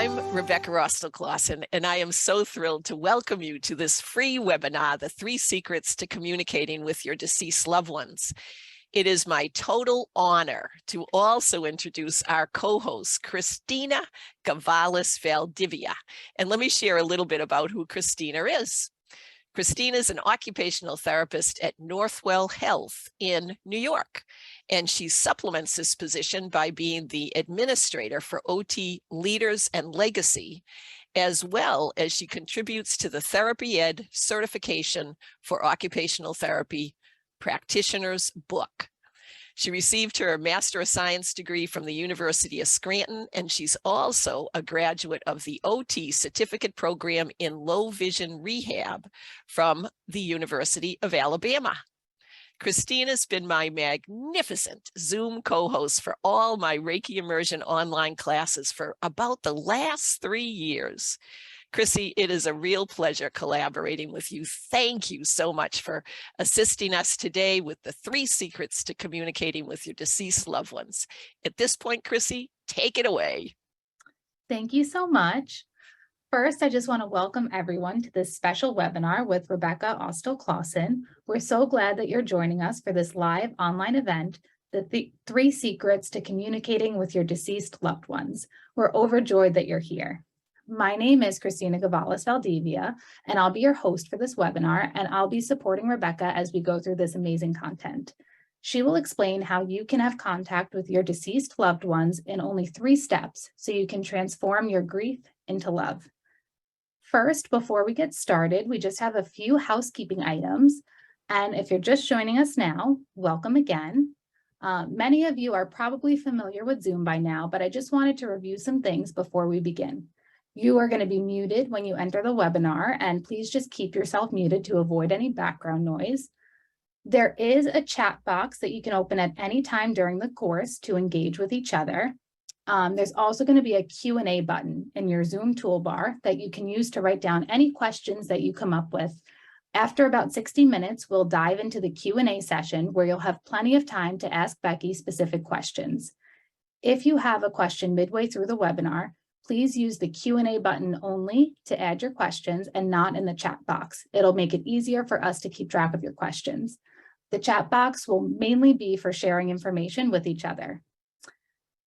I'm Rebecca Austill-Clausen, and I am so thrilled to welcome you to this free webinar, The 3 Secrets to Communicating with Your Deceased Loved Ones. It is my total honor to also introduce our co-host, Christina Gavalis-Valdivia. And let me share a little bit about who Christina is. Christina is an occupational therapist at Northwell Health in New York, and she supplements this position by being the administrator for OT Leaders and Legacy, as well as she contributes to the Therapy Ed certification for occupational therapy practitioners book. She received her Master of Science degree from the University of Scranton, and she's also a graduate of the OT certificate program in low vision rehab from the University of Alabama. Christina's been my magnificent Zoom co-host for all my Reiki Immersion online classes for about the last 3 years. Chrissy, it is a real pleasure collaborating with you. Thank you so much for assisting us today with the 3 secrets to communicating with your deceased loved ones. At this point, Chrissy, take it away. Thank you so much. First, I just want to welcome everyone to this special webinar with Rebecca Austill-Clausen. We're so glad that you're joining us for this live online event, the 3 secrets to communicating with your deceased loved ones. We're overjoyed that you're here. My name is Christina Gavalis-Valdivia, and I'll be your host for this webinar, and I'll be supporting Rebecca as we go through this amazing content. She will explain how you can have contact with your deceased loved ones in only 3 steps so you can transform your grief into love. First, before we get started, we just have a few housekeeping items. And if you're just joining us now, welcome again. Many of you are probably familiar with Zoom by now, but I just wanted to review some things before we begin. You are going to be muted when you enter the webinar, and please just keep yourself muted to avoid any background noise. There is a chat box that you can open at any time during the course to engage with each other. There's also going to be a Q&A button in your Zoom toolbar that you can use to write down any questions that you come up with. After about 60 minutes, we'll dive into the Q&A session where you'll have plenty of time to ask Becky specific questions. If you have a question midway through the webinar, please use the Q&A button only to add your questions and not in the chat box. It'll make it easier for us to keep track of your questions. The chat box will mainly be for sharing information with each other.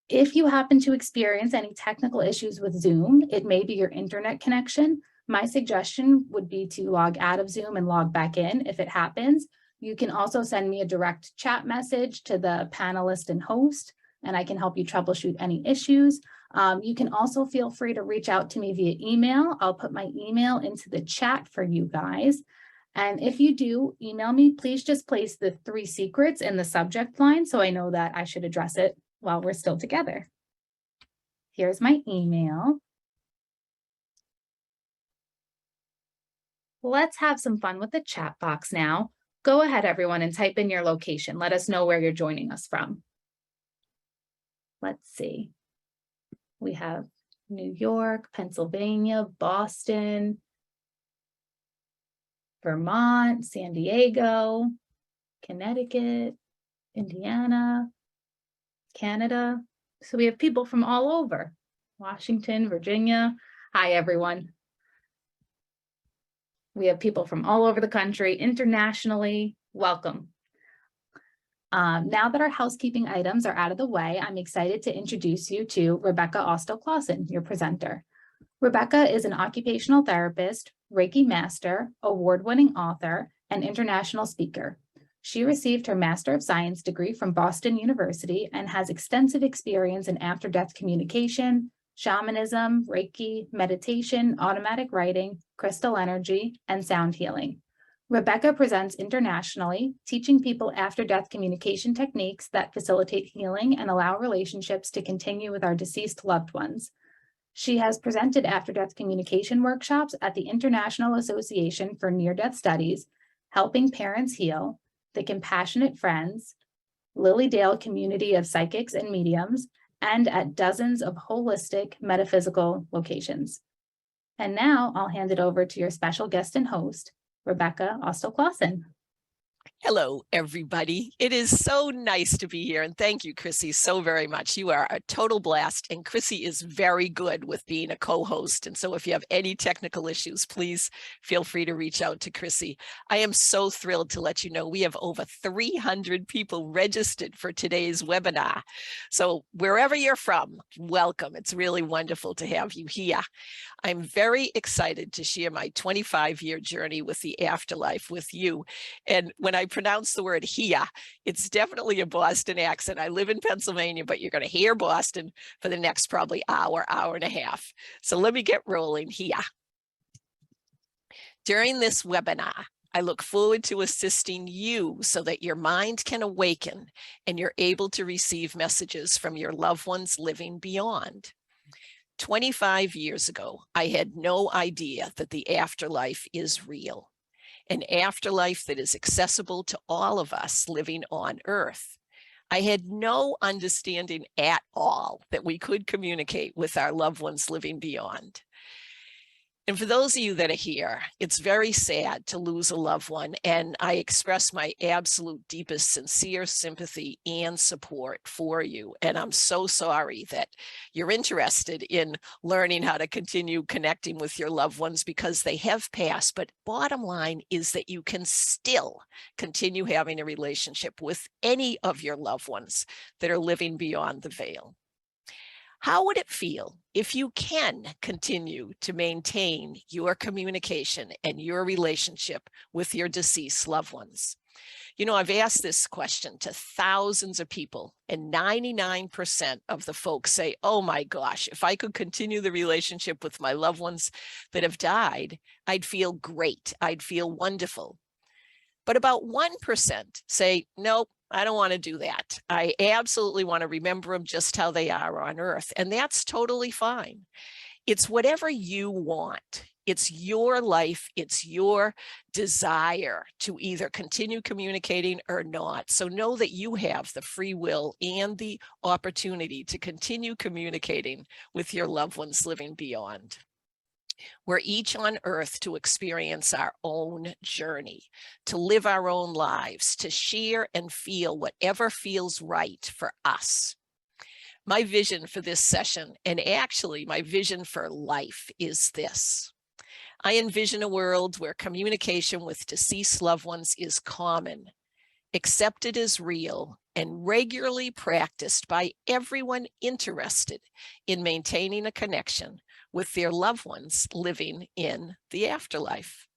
If you happen to experience any technical issues with Zoom, it may be your internet connection. My suggestion would be to log out of Zoom and log back in if it happens. You can also send me a direct chat message to the panelist and host, and I can help you troubleshoot any issues. You can also feel free to reach out to me via email. I'll put my email into the chat for you guys. And if you do email me, please just place the 3 secrets in the subject line so I know that I should address it while we're still together. Here's my email. Let's have some fun with the chat box now. Go ahead, everyone, and type in your location. Let us know where you're joining us from. Let's see. We have New York, Pennsylvania, Boston, Vermont, San Diego, Connecticut, Indiana, Canada. So we have people from all over. Washington, Virginia. Hi, everyone. We have people from all over the country, internationally. Welcome. Now that our housekeeping items are out of the way, I'm excited to introduce you to Rebecca Austill-Clausen, your presenter. Rebecca is an occupational therapist, Reiki master, award-winning author, and international speaker. She received her Master of Science degree from Boston University and has extensive experience in after-death communication, shamanism, Reiki, meditation, automatic writing, crystal energy, and sound healing. Rebecca presents internationally, teaching people after-death communication techniques that facilitate healing and allow relationships to continue with our deceased loved ones. She has presented after-death communication workshops at the International Association for Near-Death Studies, Helping Parents Heal, the Compassionate Friends, Lily Dale Community of Psychics and Mediums, and at dozens of holistic metaphysical locations. And now I'll hand it over to your special guest and host, Rebecca Austill-Clausen. Hello, everybody. It is so nice to be here. And thank you, Chrissy, so very much. You are a total blast. And Chrissy is very good with being a co-host. And so if you have any technical issues, please feel free to reach out to Chrissy. I am so thrilled to let you know we have over 300 people registered for today's webinar. So wherever you're from, welcome. It's really wonderful to have you here. I'm very excited to share my 25-year journey with the afterlife with you. And when I pronounce the word here, it's definitely a Boston accent. I live in Pennsylvania, but you're going to hear Boston for the next probably hour and a half. So let me get rolling here. During this webinar, I look forward to assisting you so that your mind can awaken and you're able to receive messages from your loved ones living beyond. 25 years ago, I had no idea that the afterlife is real, an afterlife that is accessible to all of us living on Earth. I had no understanding at all that we could communicate with our loved ones living beyond. And for those of you that are here, it's very sad to lose a loved one, and I express my absolute deepest sincere sympathy and support for you. And I'm so sorry that you're interested in learning how to continue connecting with your loved ones because they have passed. But bottom line is that you can still continue having a relationship with any of your loved ones that are living beyond the veil. How would it feel if you can continue to maintain your communication and your relationship with your deceased loved ones? You know, I've asked this question to thousands of people, and 99% of the folks say, oh my gosh, if I could continue the relationship with my loved ones that have died, I'd feel great. I'd feel wonderful. But about 1% say, nope, I don't want to do that. I absolutely want to remember them just how they are on Earth. And that's totally fine. It's whatever you want. It's your life. It's your desire to either continue communicating or not. So know that you have the free will and the opportunity to continue communicating with your loved ones living beyond. We're each on Earth to experience our own journey, to live our own lives, to share and feel whatever feels right for us. My vision for this session, and actually my vision for life, is this. I envision a world where communication with deceased loved ones is common, accepted as real, and regularly practiced by everyone interested in maintaining a connection with their loved ones living in the afterlife.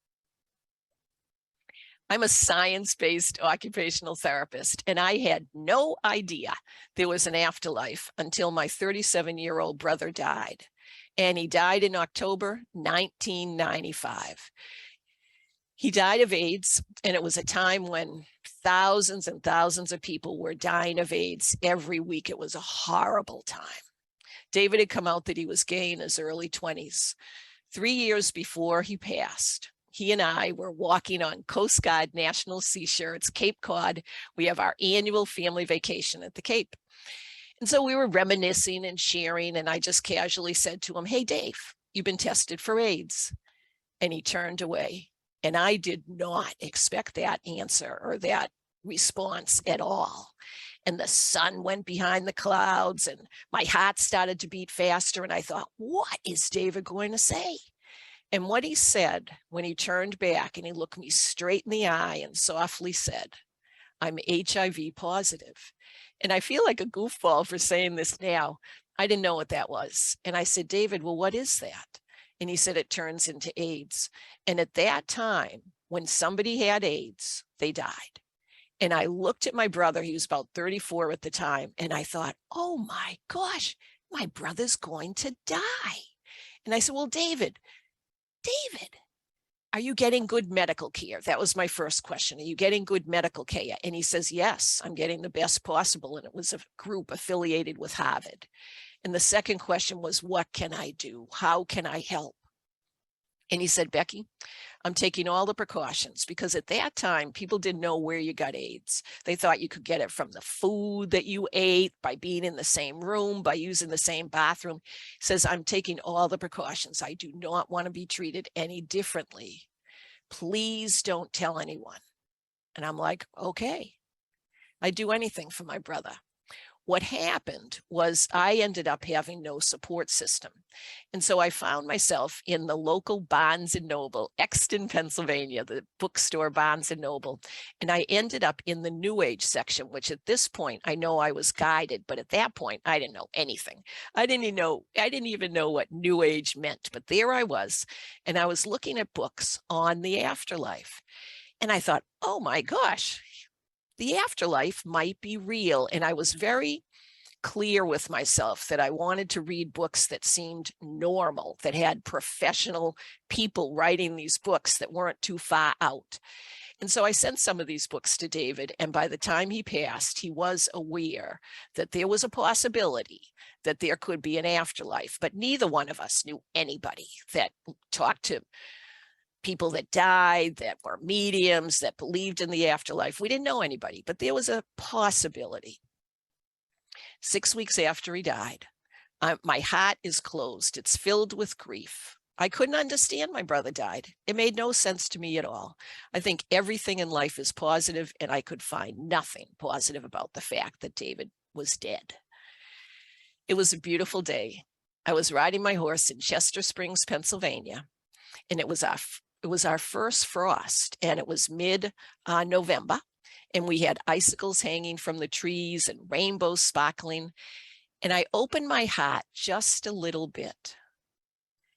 I'm a science-based occupational therapist, and I had no idea there was an afterlife until my 37-year-old brother died. And he died in October 1995. He died of AIDS, and it was a time when thousands and thousands of people were dying of AIDS every week. It was a horrible time. David had come out that he was gay in his early 20s. 3 years before he passed, he and I were walking on Coast Guard National Sea Shirts, Cape Cod. We have our annual family vacation at the Cape. And so we were reminiscing and sharing, and I just casually said to him, hey, Dave, you've been tested for AIDS. And he turned away. And I did not expect that answer or that response at all. And the sun went behind the clouds and my heart started to beat faster. And I thought, what is David going to say? And what he said when he turned back and he looked me straight in the eye and softly said, I'm HIV positive. And I feel like a goofball for saying this now. I didn't know what that was. And I said, David, well, what is that? And he said, it turns into AIDS. And at that time, when somebody had AIDS, they died. And I looked at my brother, he was about 34 at the time, and I thought, oh my gosh, my brother's going to die. And I said, well, David, are you getting good medical care? That was my first question. Are you getting good medical care? And he says, yes, I'm getting the best possible. And it was a group affiliated with Harvard. And the second question was, what can I do? How can I help? And he said, Becky, I'm taking all the precautions because at that time, people didn't know where you got AIDS. They thought you could get it from the food that you ate, by being in the same room, by using the same bathroom. He says, I'm taking all the precautions. I do not want to be treated any differently. Please don't tell anyone. And I'm like, okay, I'd do anything for my brother. What happened was I ended up having no support system. And so I found myself in the local Barnes and Noble, Exton, Pennsylvania, the bookstore Barnes and Noble. And I ended up in the New Age section, which at this point, I know I was guided, but at that point, I didn't know anything. I didn't even know what New Age meant, but there I was. And I was looking at books on the afterlife. And I thought, oh my gosh, the afterlife might be real. And I was very clear with myself that I wanted to read books that seemed normal, that had professional people writing these books that weren't too far out. And so I sent some of these books to David. And by the time he passed, he was aware that there was a possibility that there could be an afterlife. But neither one of us knew anybody that talked to people that died, that were mediums, that believed in the afterlife. We didn't know anybody, but there was a possibility. 6 weeks after he died, my heart is closed. It's filled with grief. I couldn't understand my brother died. It made no sense to me at all. I think everything in life is positive, and I could find nothing positive about the fact that David was dead. It was a beautiful day. I was riding my horse in Chester Springs, Pennsylvania, and it was our first frost, and it was mid-November, and we had icicles hanging from the trees and rainbows sparkling. And I opened my heart just a little bit.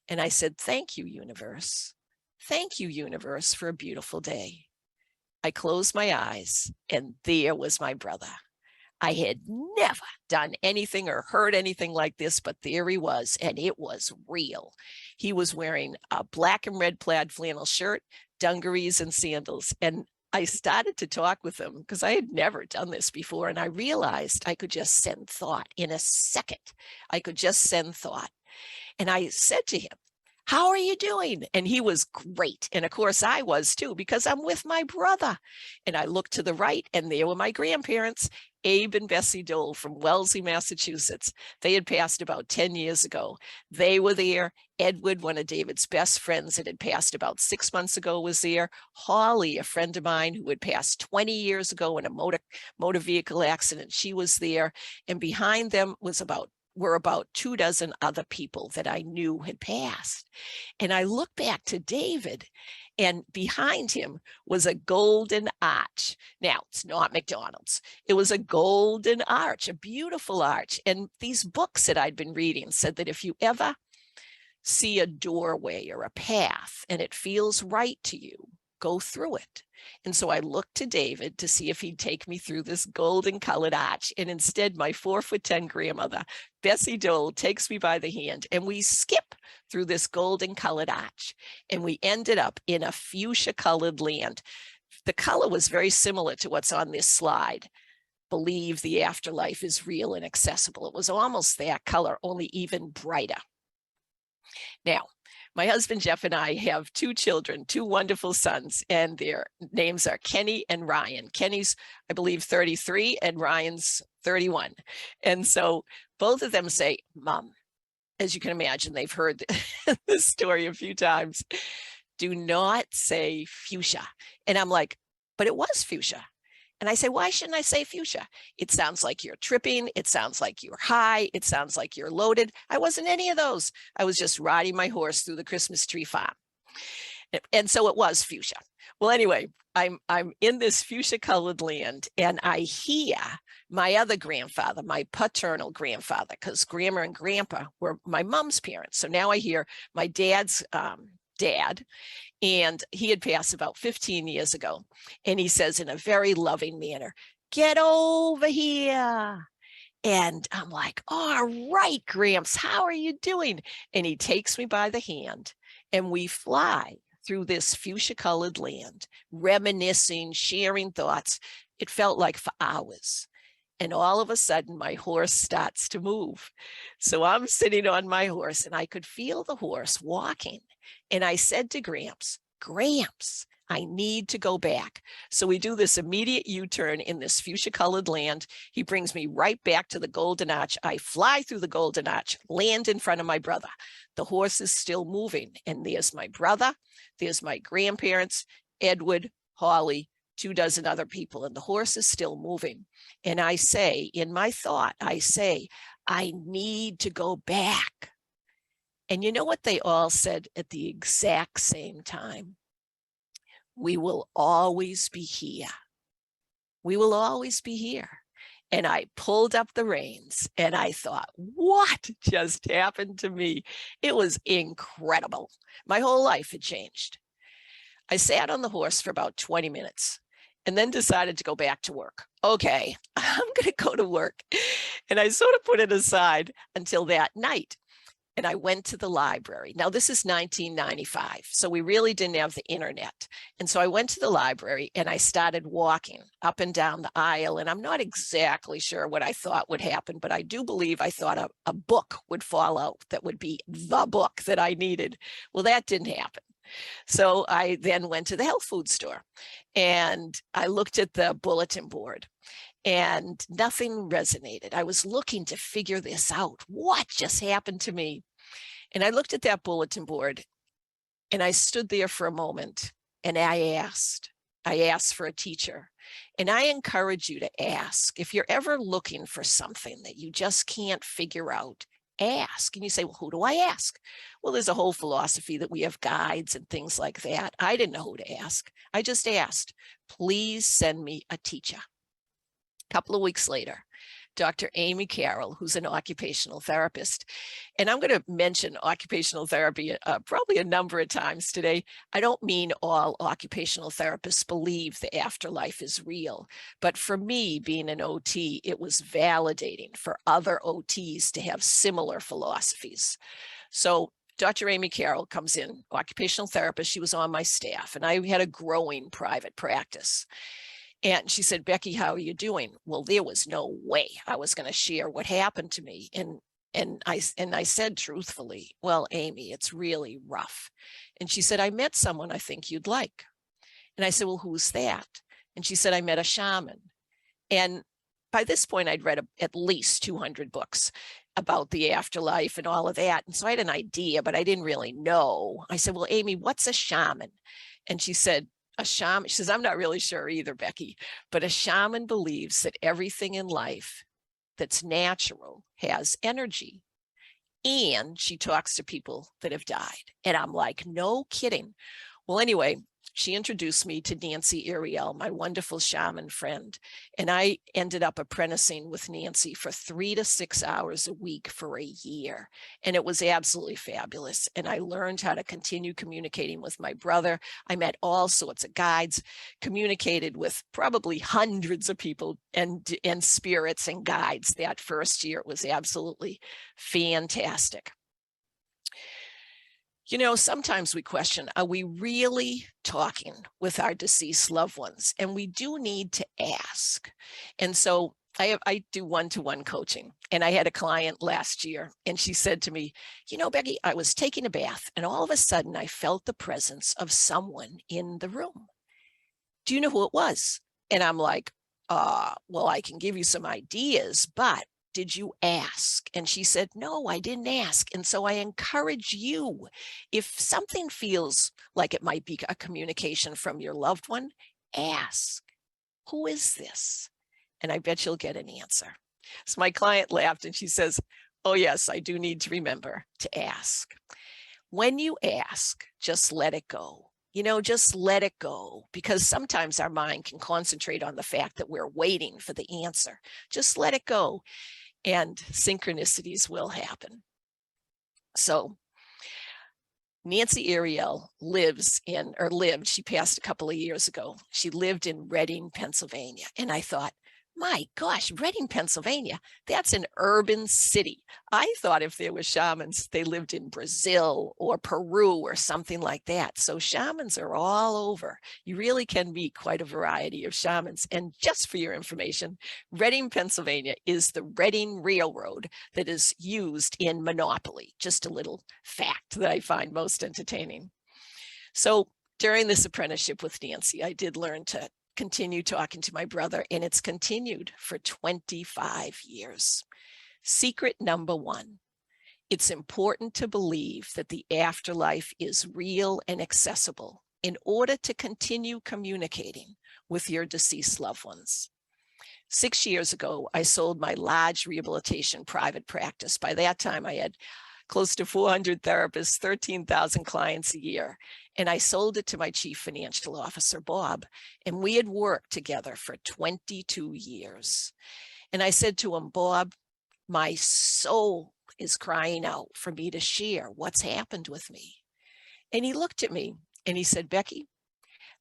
And I said, thank you, universe. Thank you, universe, for a beautiful day. I closed my eyes, and there was my brother. I had never done anything or heard anything like this, but there he was, and it was real. He was wearing a black and red plaid flannel shirt, dungarees, and sandals. And I started to talk with him because I had never done this before, and I realized I could just send thought in a second. I could just send thought. And I said to him, how are you doing? And he was great. And of course I was too, because I'm with my brother. And I looked to the right, and there were my grandparents, Abe and Bessie Dole from Wellesley, Massachusetts. They had passed about 10 years ago. They were there. Edward, one of David's best friends that had passed about 6 months ago, was there. Holly, a friend of mine who had passed 20 years ago in a motor vehicle accident, she was there. And behind them were about 24 other people that I knew had passed. And I looked back to David, and behind him was a golden arch. Now, it's not McDonald's. It was a golden arch, a beautiful arch. And these books that I'd been reading said that if you ever see a doorway or a path and it feels right to you, go through it. And so I looked to David to see if he'd take me through this golden colored arch. And instead, my 4'10" grandmother, Bessie Dole, takes me by the hand, and we skip through this golden colored arch. And we ended up in a fuchsia colored land. The color was very similar to what's on this slide. Believe the afterlife is real and accessible. It was almost that color, only even brighter. Now, my husband, Jeff, and I have 2 children, 2 wonderful sons, and their names are Kenny and Ryan. Kenny's, I believe, 33, and Ryan's 31. And so both of them say, Mom, as you can imagine, they've heard this story a few times. Do not say fuchsia. And I'm like, but it was fuchsia. And I say, why shouldn't I say fuchsia? It sounds like you're tripping. It sounds like you're high. It sounds like you're loaded. I wasn't any of those. I was just riding my horse through the Christmas tree farm. And so it was fuchsia. Well, anyway, I'm in this fuchsia colored land, and I hear my other grandfather, my paternal grandfather, because grandma and grandpa were my mom's parents. So now I hear my dad's dad, and he had passed about 15 years ago. And he says in a very loving manner, get over here. And I'm like, all right, Gramps, how are you doing? And he takes me by the hand, and we fly through this fuchsia colored land, reminiscing, sharing thoughts. It felt like for hours. And all of a sudden, my horse starts to move. So I'm sitting on my horse, and I could feel the horse walking. And I said to Gramps, Gramps, I need to go back. So we do this immediate U-turn in this fuchsia colored land. He brings me right back to the golden arch. I fly through the golden arch, land in front of my brother. The horse is still moving. And there's my brother. There's my grandparents, Edward, Holly, 24 other people, and the horse is still moving. And I say, in my thought, I say, I need to go back. And you know what they all said at the exact same time? We will always be here. We will always be here. And I pulled up the reins and I thought, what just happened to me? It was incredible. My whole life had changed. I sat on the horse for about 20 minutes and then decided to go back to work. Okay, I'm going to go to work. And I sort of put it aside until that night. And I went to the library. Now, this is 1995, so we really didn't have the internet. And so I went to the library and I started walking up and down the aisle. And I'm not exactly sure what I thought would happen, but I do believe I thought a book would fall out that would be the book that I needed. Well, that didn't happen. So I then went to the health food store and I looked at the bulletin board and nothing resonated. I was looking to figure this out. What just happened to me? And I looked at that bulletin board and I stood there for a moment and I asked for a teacher. And I encourage you to ask. If you're ever looking for something that you just can't figure out, ask. And you say, well, who do I ask? Well, there's a whole philosophy that we have guides and things like that. I didn't know who to ask. I just asked, please send me a teacher. A couple of weeks later, Dr. Amy Carroll, who's an occupational therapist, and I'm going to mention occupational therapy probably a number of times today. I don't mean all occupational therapists believe the afterlife is real, but for me, being an OT, it was validating for other OTs to have similar philosophies. So Dr. Amy Carroll comes in, occupational therapist. She was on my staff, and I had a growing private practice. And she said, Becky, how are you doing? Well, there was no way I was going to share what happened to me. And I said truthfully, well, Amy, it's really rough. And she said, I met someone I think you'd like. And I said, well, who's that? And she said, I met a shaman. And by this point, I'd read at least 200 books about the afterlife and all of that. And so I had an idea, but I didn't really know. I said, well, Amy, what's a shaman? And she said, a shaman, she says, I'm not really sure either, Becky, but a shaman believes that everything in life that's natural has energy. And she talks to people that have died. And I'm like, no kidding. Well, anyway, she introduced me to Nancy Iriel, my wonderful shaman friend. And I ended up apprenticing with Nancy for 3 to 6 hours a week for a year. And it was absolutely fabulous. And I learned how to continue communicating with my brother. I met all sorts of guides, communicated with probably hundreds of people and spirits and guides that first year. It was absolutely fantastic. You know, sometimes we question, are we really talking with our deceased loved ones? And we do need to ask. And so I do one-to-one coaching. And I had a client last year, and she said to me, you know, Becky, I was taking a bath, and all of a sudden I felt the presence of someone in the room. Do you know who it was? And I'm like, well, I can give you some ideas, but did you ask? And she said, no, I didn't ask. And so I encourage you, if something feels like it might be a communication from your loved one, ask, who is this? And I bet you'll get an answer. So my client laughed and she says, oh yes, I do need to remember to ask. When you ask, just let it go. You know, just let it go, because sometimes our mind can concentrate on the fact that we're waiting for the answer. Just let it go, and synchronicities will happen. So Nancy Iriel lived, she passed a couple of years ago. She lived in Reading, Pennsylvania. And I thought, my gosh, Reading, Pennsylvania, that's an urban city. I thought if there were shamans, they lived in Brazil or Peru or something like that. So shamans are all over. You really can meet quite a variety of shamans. And just for your information, Reading, Pennsylvania is the Reading Railroad that is used in Monopoly. Just a little fact that I find most entertaining. So during this apprenticeship with Nancy, I did learn to continue talking to my brother, and it's continued for 25 years. Secret number 1, it's important to believe that the afterlife is real and accessible in order to continue communicating with your deceased loved ones. 6 years ago, I sold my large rehabilitation private practice. By that time, I had close to 400 therapists, 13,000 clients a year. And I sold it to my chief financial officer, Bob. And we had worked together for 22 years. And I said to him, Bob, my soul is crying out for me to share what's happened with me. And he looked at me and he said, Becky,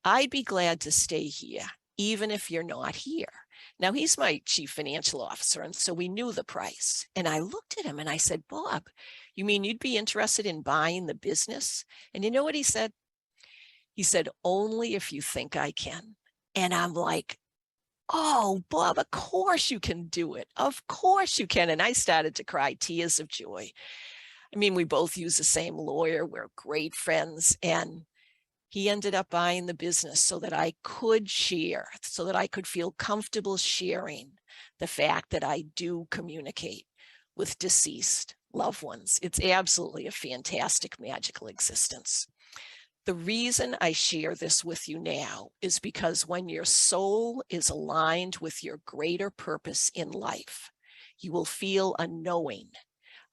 I'd be glad to stay here, even if you're not here. Now, he's my chief financial officer, and so we knew the price. And I looked at him and I said, Bob, you mean you'd be interested in buying the business? And you know what he said? He said, only if you think I can. And I'm like, oh, Bob, of course you can do it. Of course you can. And I started to cry tears of joy. I mean, we both use the same lawyer. We're great friends. And he ended up buying the business so that I could share, so that I could feel comfortable sharing the fact that I do communicate with deceased loved ones. It's absolutely a fantastic, magical existence. The reason I share this with you now is because when your soul is aligned with your greater purpose in life, you will feel a knowing,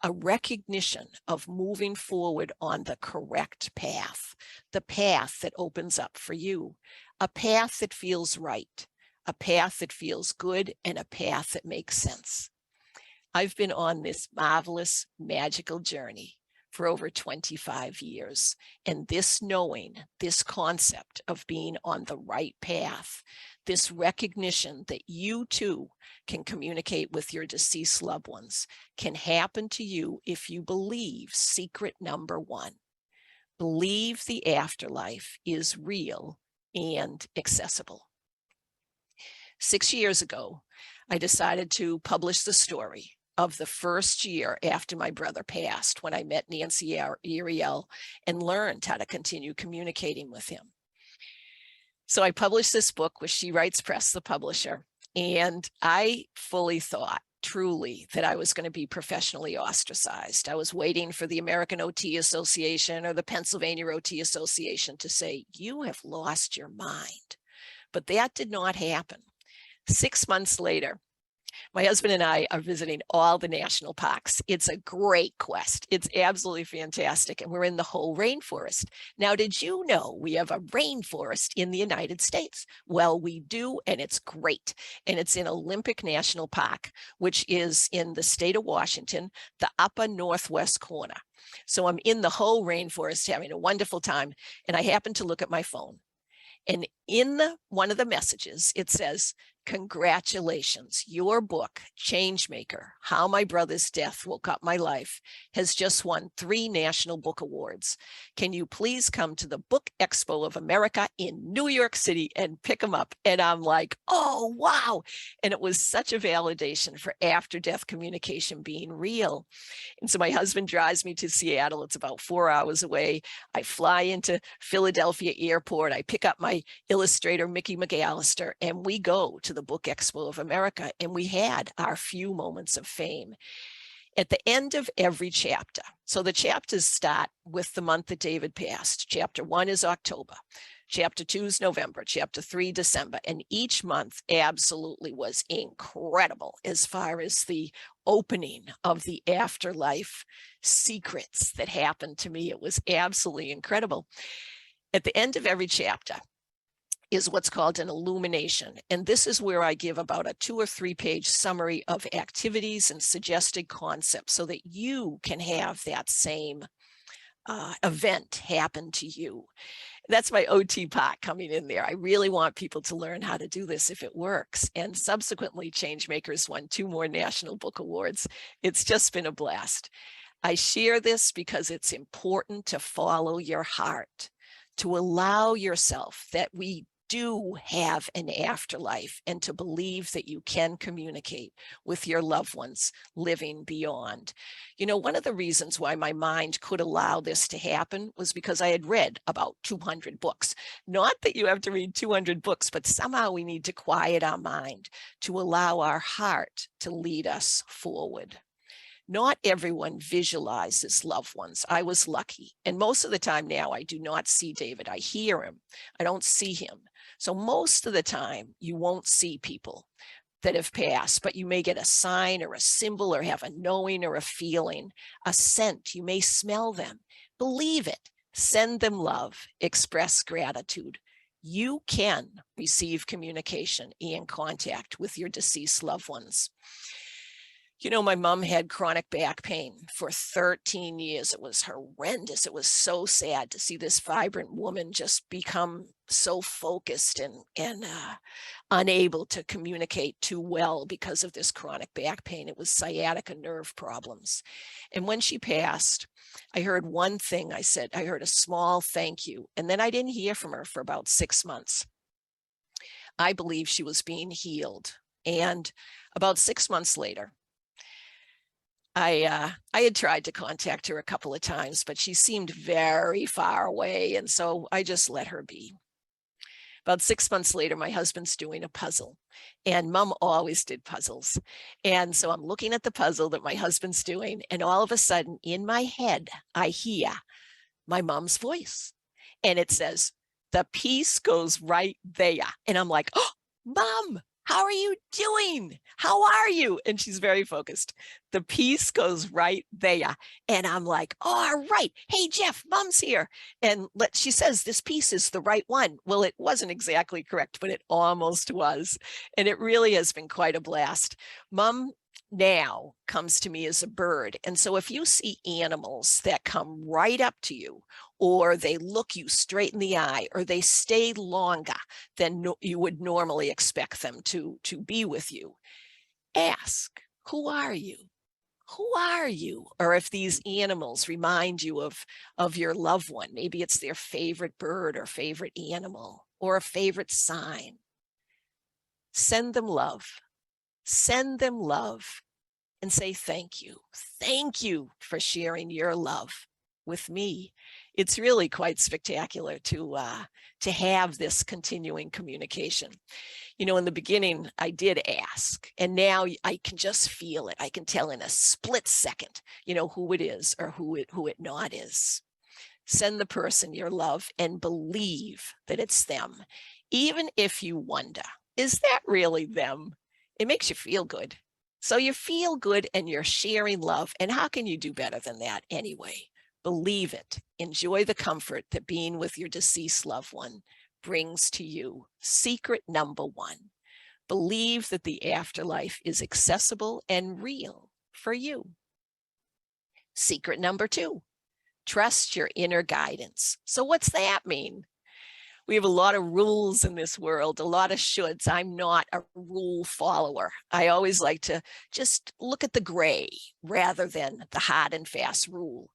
a recognition of moving forward on the correct path, the path that opens up for you, a path that feels right, a path that feels good, and a path that makes sense. I've been on this marvelous, magical journey for over 25 years. And this knowing, this concept of being on the right path, this recognition that you too can communicate with your deceased loved ones can happen to you if you believe secret number one. Believe the afterlife is real and accessible. 6 years ago, I decided to publish the story of the first year after my brother passed, when I met Nancy Ariel and learned how to continue communicating with him. So I published this book with She Writes Press, the publisher, and I fully thought, truly, that I was going to be professionally ostracized. I was waiting for the American OT Association or the Pennsylvania OT Association to say, you have lost your mind. But that did not happen. 6 months later, my husband and I are visiting all the national parks. It's a great quest. It's absolutely fantastic. And we're in the whole rainforest. Now, did you know we have a rainforest in the United States? Well, we do, and it's great. And it's in Olympic National Park, which is in the state of Washington, the upper northwest corner. So I'm in the whole rainforest having a wonderful time. And I happen to look at my phone. And in one of the messages, it says, congratulations, your book, Changemaker, How My Brother's Death Woke Up My Life, has just won 3 National Book Awards. Can you please come to the Book Expo of America in New York City and pick them up? And I'm like, oh, wow. And it was such a validation for after-death communication being real. And so my husband drives me to Seattle. It's about 4 hours away. I fly into Philadelphia Airport. I pick up my illustrator, Mickey McAllister, and we go to the Book Expo of America, and we had our few moments of fame. At the end of every chapter, so the chapters start with the month that David passed. Chapter 1 is October. Chapter 2 is November, chapter 3, December, and each month absolutely was incredible as far as the opening of the afterlife secrets that happened to me. It was absolutely incredible. At the end of every chapter is what's called an illumination. And this is where I give about a 2 or 3 page summary of activities and suggested concepts so that you can have that same event happen to you. That's my OT part coming in there. I really want people to learn how to do this if it works. And subsequently, Changemakers won 2 more National Book Awards. It's just been a blast. I share this because it's important to follow your heart, to allow yourself that we do have an afterlife, and to believe that you can communicate with your loved ones living beyond. You know, one of the reasons why my mind could allow this to happen was because I had read about 200 books. Not that you have to read 200 books, but somehow we need to quiet our mind to allow our heart to lead us forward. Not everyone visualizes loved ones. I was lucky. And most of the time now, I do not see David. I hear him. I don't see him. So most of the time, you won't see people that have passed, but you may get a sign or a symbol or have a knowing or a feeling, a scent. You may smell them. Believe it. Send them love. Express gratitude. You can receive communication and contact with your deceased loved ones. You know, my mom had chronic back pain for 13 years. It was horrendous. It was so sad to see this vibrant woman just become so focused and unable to communicate too well because of this chronic back pain. It was sciatica nerve problems. And when she passed, I heard one thing. I heard a small thank you. And then I didn't hear from her for about 6 months. I believe she was being healed. And about 6 months later, I had tried to contact her a couple of times, but she seemed very far away. And so I just let her be. About 6 months later, my husband's doing a puzzle, and Mom always did puzzles. And so I'm looking at the puzzle that my husband's doing, and all of a sudden in my head, I hear my mom's voice, and it says, "The piece goes right there." And I'm like, "Oh, Mom, how are you doing? How are you?" And she's very focused. "The piece goes right there." And I'm like, "All right. Hey, Jeff, Mom's here." And she says, "This piece is the right one." Well, it wasn't exactly correct, but it almost was. And it really has been quite a blast. Mom now comes to me as a bird. And so if you see animals that come right up to you, or they look you straight in the eye, or they stay longer than you would normally expect them to be with you, ask, "Who are you? Who are you?" Or if these animals remind you of your loved one, maybe it's their favorite bird or favorite animal or a favorite sign. Send them love. Send them love and say thank you. Thank you for sharing your love with me. It's really quite spectacular to have this continuing communication. You know, in the beginning, I did ask, and now I can just feel it. I can tell in a split second, you know, who it is or who it not is. Send the person your love and believe that it's them. Even if you wonder, is that really them? It makes you feel good. So you feel good and you're sharing love. And how can you do better than that anyway? Believe it. Enjoy the comfort that being with your deceased loved one brings to you. Secret number 1, believe that the afterlife is accessible and real for you. Secret number 2, trust your inner guidance. So what's that mean? We have a lot of rules in this world, a lot of shoulds. I'm not a rule follower. I always like to just look at the gray rather than the hard and fast rule.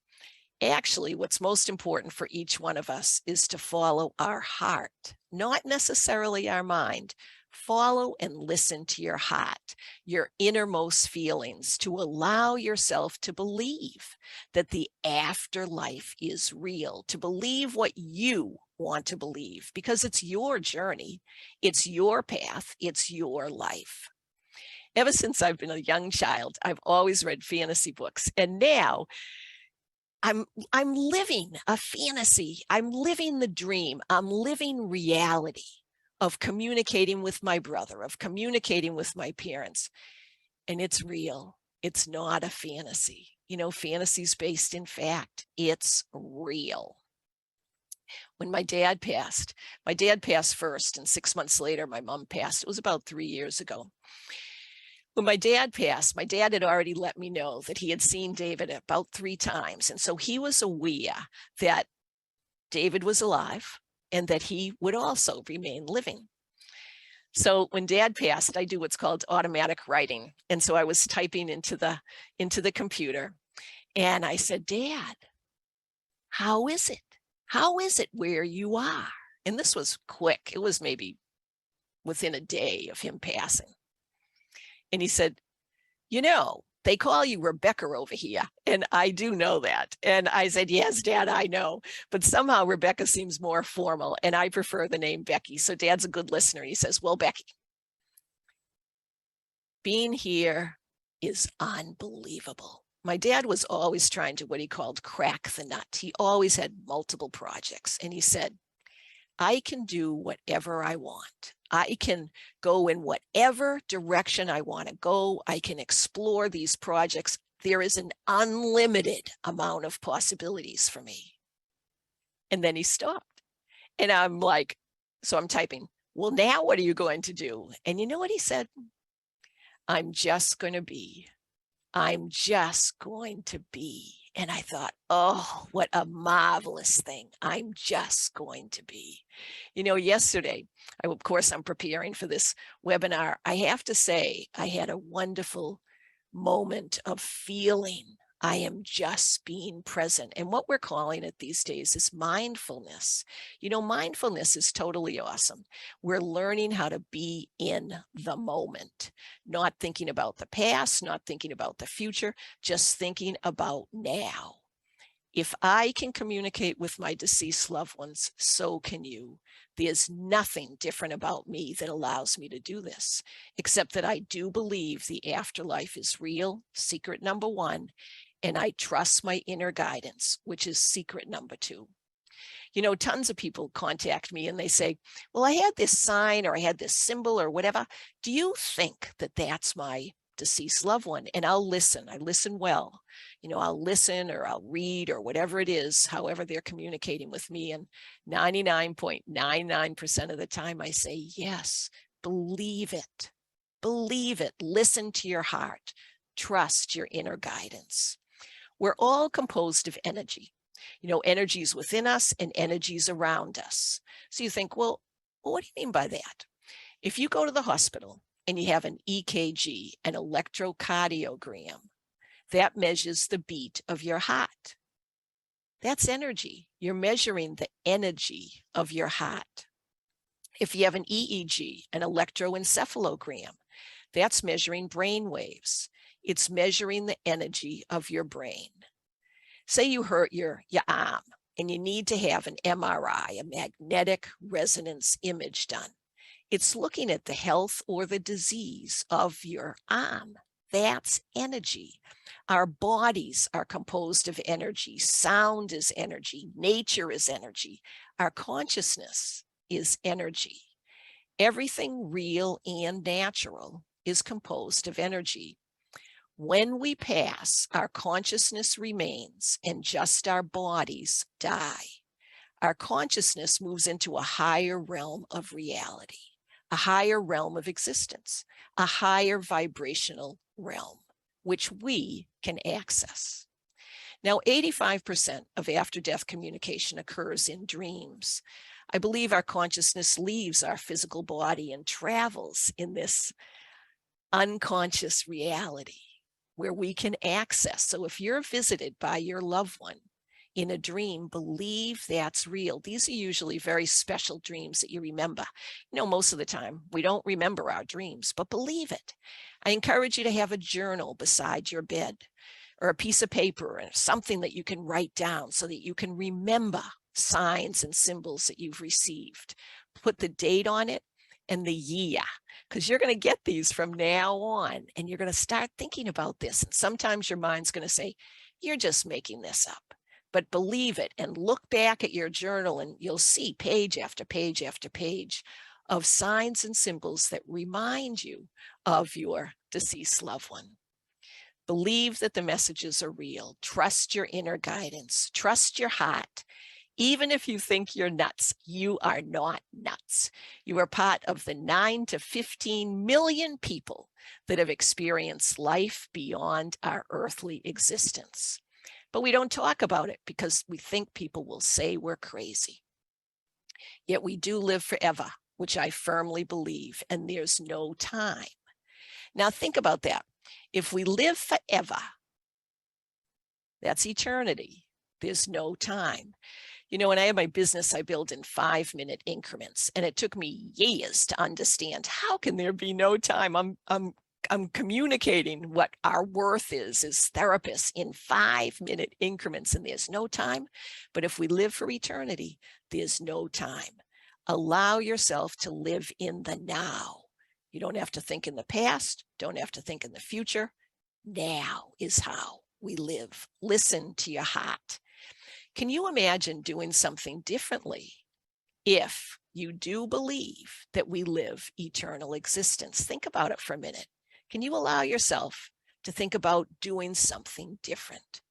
Actually, what's most important for each one of us is to follow our heart, not necessarily our mind. Follow and listen to your heart, your innermost feelings, to allow yourself to believe that the afterlife is real, to believe what you want to believe, because it's your journey, it's your path, it's your life. Ever since I've been a young child, I've always read fantasy books, and now I'm living a fantasy. I'm living the dream. I'm living reality of communicating with my brother, of communicating with my parents. And it's real. It's not a fantasy. You know, fantasy's based in fact. It's real. When my dad passed first, and 6 months later, my mom passed. It was about 3 years ago. When my dad passed, my dad had already let me know that he had seen David about 3 times. And so he was aware that David was alive and that he would also remain living. So when Dad passed, I do what's called automatic writing. And so I was typing into the computer, and I said, "Dad, how is it? How is it where you are?" And this was quick. It was maybe within a day of him passing. And he said, "You know, they call you Rebecca over here." And I do know that. And I said, "Yes, Dad, I know. But somehow Rebecca seems more formal, and I prefer the name Becky." So Dad's a good listener. He says, "Well, Becky, being here is unbelievable. my dad was always trying to what he called crack the nut. He always had multiple projects. And he said, I can do whatever I want. I can go in whatever direction I want to go. I can explore these projects. There is an unlimited amount of possibilities for me. And then he stopped. And I'm like, so I'm typing, well, now what are you going to do? And you know what he said? I'm just going to be. I'm just going to be. And I thought, oh, what a marvelous thing. I'm just going to be. You know, yesterday, of course, I'm preparing for this webinar. I have to say, I had a wonderful moment of feeling I am just being present. And what we're calling it these days is mindfulness. You know, mindfulness is totally awesome. We're learning how to be in the moment, not thinking about the past, not thinking about the future, just thinking about now. If I can communicate with my deceased loved ones, so can you. There's nothing different about me that allows me to do this, except that I do believe the afterlife is real, secret number one, and I trust my inner guidance, which is secret number two. You know, tons of people contact me and they say, well, I had this sign or I had this symbol or whatever. Do you think that that's my deceased loved one? And I'll listen. I listen well. You know, I'll listen or I'll read or whatever it is, however they're communicating with me. And 99.99% of the time I say, yes, believe it. Believe it. Listen to your heart. Trust your inner guidance. We're all composed of energy. You know, energies within us and energies around us. So you think, well, what do you mean by that? If you go to the hospital and you have an EKG, an electrocardiogram, that measures the beat of your heart. That's energy. You're measuring the energy of your heart. If you have an EEG, an electroencephalogram, that's measuring brain waves. It's measuring the energy of your brain. Say you hurt your arm and you need to have an MRI, a magnetic resonance image done. It's looking at the health or the disease of your arm. That's energy. Our bodies are composed of energy. Sound is energy. Nature is energy. Our consciousness is energy. Everything real and natural is composed of energy. When we pass, our consciousness remains and just our bodies die. Our consciousness moves into a higher realm of reality, a higher realm of existence, a higher vibrational realm, which we can access. Now, 85% of after-death communication occurs in dreams. I believe our consciousness leaves our physical body and travels in this unconscious reality where we can access. So if you're visited by your loved one in a dream, believe that's real. These are usually very special dreams that you remember. You know, most of the time we don't remember our dreams, but believe it. I encourage you to have a journal beside your bed or a piece of paper or something that you can write down so that you can remember signs and symbols that you've received. Put the date on it and the year, because you're going to get these from now on and you're going to start thinking about this. And sometimes your mind's going to say, you're just making this up. But believe it and look back at your journal and you'll see page after page after page of signs and symbols that remind you of your deceased loved one. Believe that the messages are real. Trust your inner guidance. Trust your heart. Even if you think you're nuts, you are not nuts. You are part of the 9 to 15 million people that have experienced life beyond our earthly existence. But we don't talk about it because we think people will say we're crazy. Yet we do live forever, which I firmly believe, and there's no time. Now think about that. If we live forever, that's eternity. There's no time. You know, when I had my business, I built in 5-minute increments, and it took me years to understand how can there be no time? I'm communicating what our worth is as therapists in 5-minute increments, and there's no time. But if we live for eternity, there's no time. Allow yourself to live in the now. You don't have to think in the past, don't have to think in the future. Now is how. we live. Listen to your heart. Can you imagine doing something differently if you do believe that we live eternal existence? Think about it for a minute. Can you allow yourself to think about doing something different?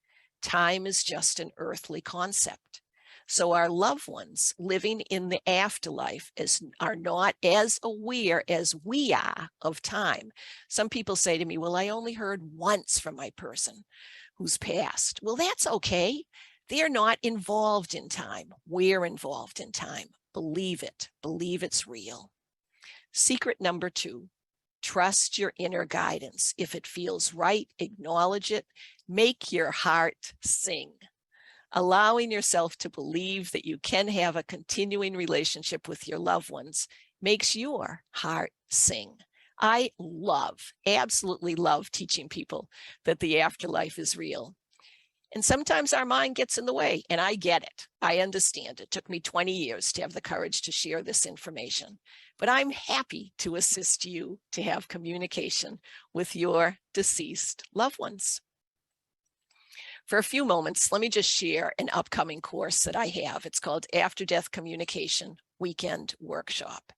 Time is just an earthly concept. So our loved ones living in the afterlife are not as aware as we are of time. Some people say to me, well, I only heard once from my person who's passed. Well, that's okay. They're not involved in time. We're involved in time. Believe it. Believe it's real. Secret number 2, trust your inner guidance. If it feels right, acknowledge it. Make your heart sing. Allowing yourself to believe that you can have a continuing relationship with your loved ones makes your heart sing. I absolutely love teaching people that the afterlife is real. And sometimes our mind gets in the way, and I get it. I understand. It took me 20 years to have the courage to share this information, but I'm happy to assist you to have communication with your deceased loved ones. For a few moments, let me just share an upcoming course that I have. It's called After Death Communication Weekend Workshop.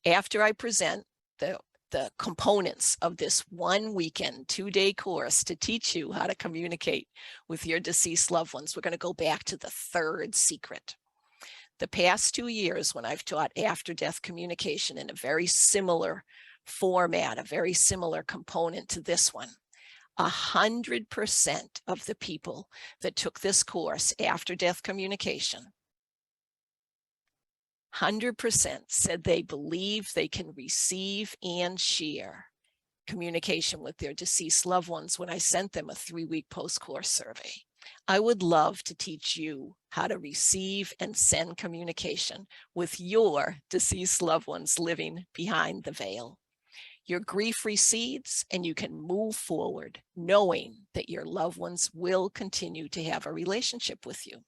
After I present the components of this one weekend, 2-day course to teach you how to communicate with your deceased loved ones, we're going to go back to the 3rd secret. The past 2 years, when I've taught after-death communication in a very similar format, a very similar component to this one, 100% of the people that took this course, After Death Communication, 100% said they believe they can receive and share communication with their deceased loved ones when I sent them a 3-week post-course survey. I would love to teach you how to receive and send communication with your deceased loved ones living behind the veil. Your grief recedes and you can move forward knowing that your loved ones will continue to have a relationship with you.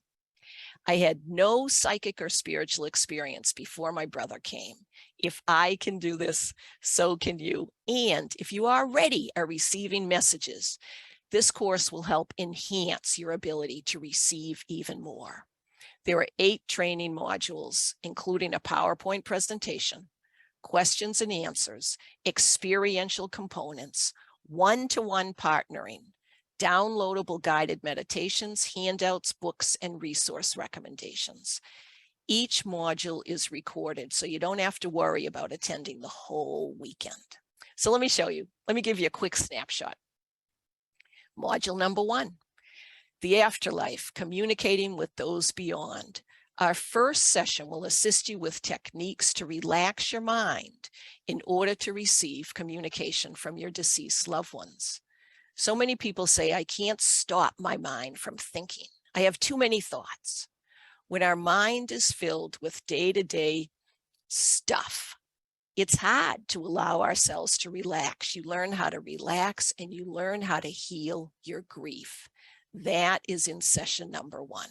I had no psychic or spiritual experience before my brother came. If I can do this, so can you. And if you already are receiving messages, this course will help enhance your ability to receive even more. There are 8 training modules, including a PowerPoint presentation, questions and answers, experiential components, one-to-one partnering, downloadable guided meditations, handouts, books, and resource recommendations. Each module is recorded, so you don't have to worry about attending the whole weekend. So let me show you. Let me give you a quick snapshot. Module number 1, the afterlife, communicating with those beyond. Our first session will assist you with techniques to relax your mind in order to receive communication from your deceased loved ones. So many people say, I can't stop my mind from thinking. I have too many thoughts. When our mind is filled with day-to-day stuff, it's hard to allow ourselves to relax. You learn how to relax and you learn how to heal your grief. That is in session number 1.